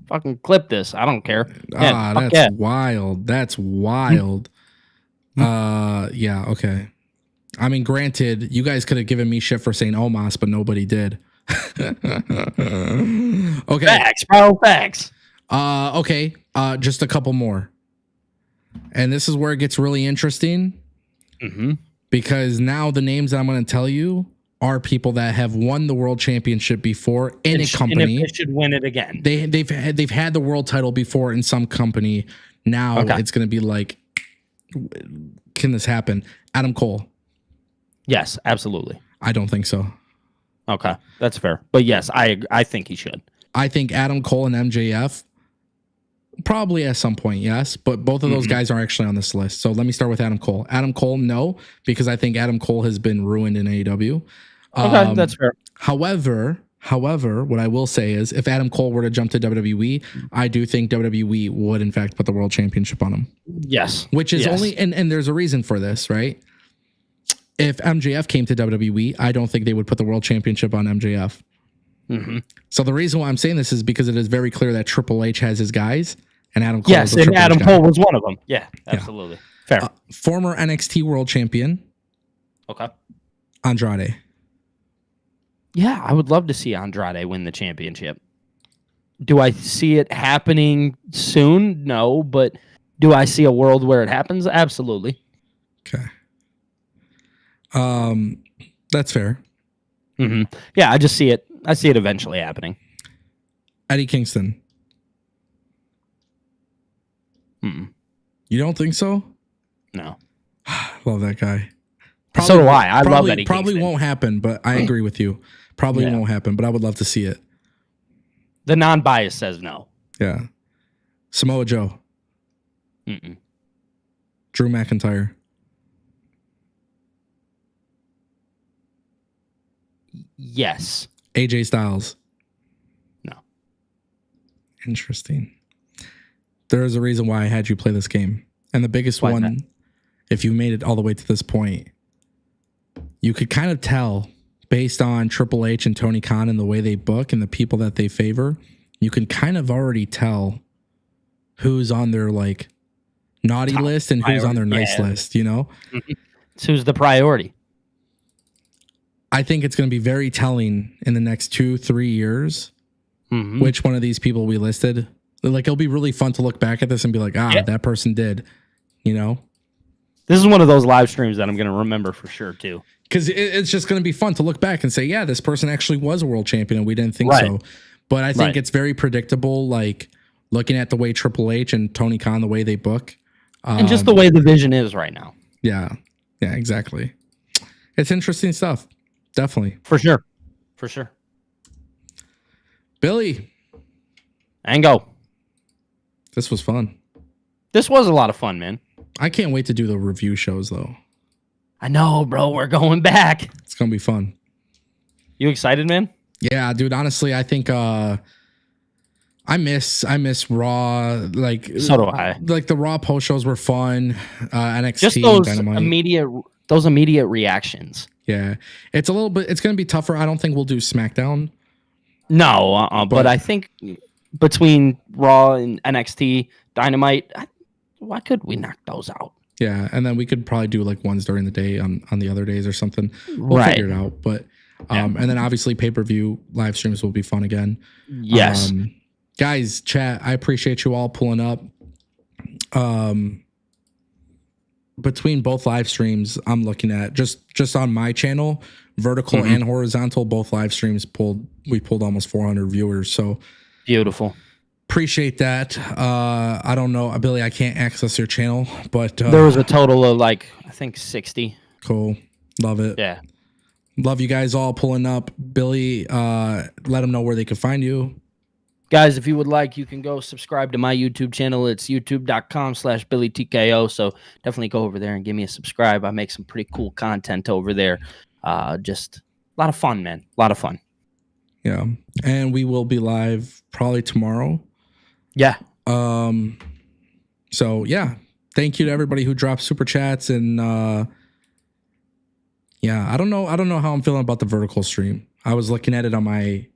Fucking clip this. I don't care. Yeah, that's wild. That's wild. Yeah, okay. I mean, granted, you guys could have given me shit for saying Omos, but nobody did. Okay. Facts, bro. Facts. Okay. Just a couple more. And this is where it gets really interesting. Mm-hmm. Because now the names that I'm going to tell you are people that have won the world championship before in a company. And if they should win it again. They've had the world title before in some company. Now it's going to be like, can this happen? Adam Cole. Yes, absolutely. I don't think so. Okay, that's fair. But yes, I think he should. I think Adam Cole and MJF probably at some point, yes, but both of those guys are actually on this list. So let me start with Adam Cole. Adam Cole, no, because I think Adam Cole has been ruined in AEW. Okay, that's fair. However, what I will say is if Adam Cole were to jump to WWE, I do think WWE would in fact put the world championship on him. Yes. Which is only, and there's a reason for this, right? If MJF came to WWE, I don't think they would put the world championship on MJF. Mm-hmm. So the reason why I'm saying this is because it is very clear that Triple H has his guys, and Adam Cole. Yes, and Adam Cole was one of them. Yeah, absolutely. Yeah. Fair. Former NXT World Champion. Okay. Andrade. Yeah, I would love to see Andrade win the championship. Do I see it happening soon? No, but do I see a world where it happens? Absolutely. Okay. That's fair. Mm-hmm. Yeah, I just see it. I see it eventually happening. Eddie Kingston. Mm-mm. You don't think so? No. Love that guy. So do I. I love Eddie Probably Kingston. won't happen, but I agree with you. Probably won't happen, but I would love to see it. The non-bias says no. Yeah. Samoa Joe. Mm-mm. Drew McIntyre. Yes. AJ Styles. No. Interesting. There is a reason why I had you play this game. And the biggest one, if you made it all the way to this point, you could kind of tell based on Triple H and Tony Khan and the way they book and the people that they favor, you can kind of already tell who's on their like naughty list and who's on their nice list, you know? Mm-hmm. So who's the priority? I think it's going to be very telling in the next 2-3 years which one of these people we listed. Like, it'll be really fun to look back at this and be like, that person did, you know? This is one of those live streams that I'm going to remember for sure, too. Because it's just going to be fun to look back and say, yeah, this person actually was a world champion and we didn't think so. But I think it's very predictable, like, looking at the way Triple H and Tony Khan, the way they book. And just the way the vision is right now. Yeah. Yeah, exactly. It's interesting stuff. Definitely. For sure. For sure. Billy. And go. This was fun. This was a lot of fun, man. I can't wait to do the review shows, though. I know, bro. We're going back. It's going to be fun. You excited, man? Yeah, dude. Honestly, I think I miss Raw. Like, so do I. Like, the Raw post shows were fun. NXT, just those Dynamite. immediate reactions. Yeah, it's a little bit. It's going to be tougher. I don't think we'll do SmackDown. No, but I think between Raw and NXT, Dynamite, why could we knock those out? Yeah, and then we could probably do like ones during the day on the other days or something. We'll figure it out. But and then obviously pay-per-view live streams will be fun again. Yes, guys, chat. I appreciate you all pulling up. Between both live streams, I'm looking at just on my channel, vertical and horizontal, both live streams we pulled almost 400 viewers. So beautiful. Appreciate that. I don't know, Billy, I can't access your channel, but there was a total of like, I think 60. Cool. Love it. Yeah. Love you guys all pulling up. Billy, let them know where they can find you. Guys, if you would like, you can go subscribe to my YouTube channel. It's youtube.com/BillyTKO. So definitely go over there and give me a subscribe. I make some pretty cool content over there. Just a lot of fun, man. A lot of fun. Yeah. And we will be live probably tomorrow. Yeah. So yeah, thank you to everybody who dropped super chats and yeah, I don't know how I'm feeling about the vertical stream. I was looking at it on my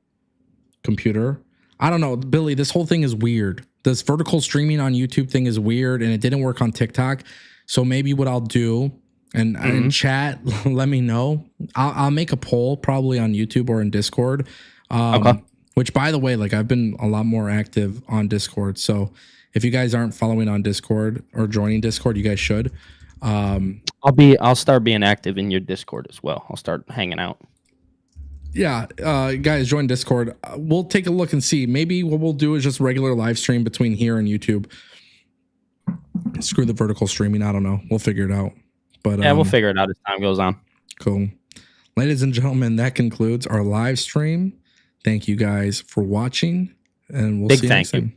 computer. I don't know, Billy, this whole thing is weird. This vertical streaming on YouTube thing is weird and it didn't work on TikTok. So maybe what I'll do And in chat, let me know. I'll make a poll probably on YouTube or in Discord. Okay. Which, by the way, like I've been a lot more active on Discord. So if you guys aren't following on Discord or joining Discord, you guys should. I'll start being active in your Discord as well. I'll start hanging out. Yeah, guys, join Discord. We'll take a look and see. Maybe what we'll do is just regular live stream between here and YouTube. Screw the vertical streaming. I don't know. We'll figure it out. But yeah, we'll figure it out as time goes on. Cool. Ladies and gentlemen, that concludes our live stream. Thank you guys for watching, and we'll see you next time.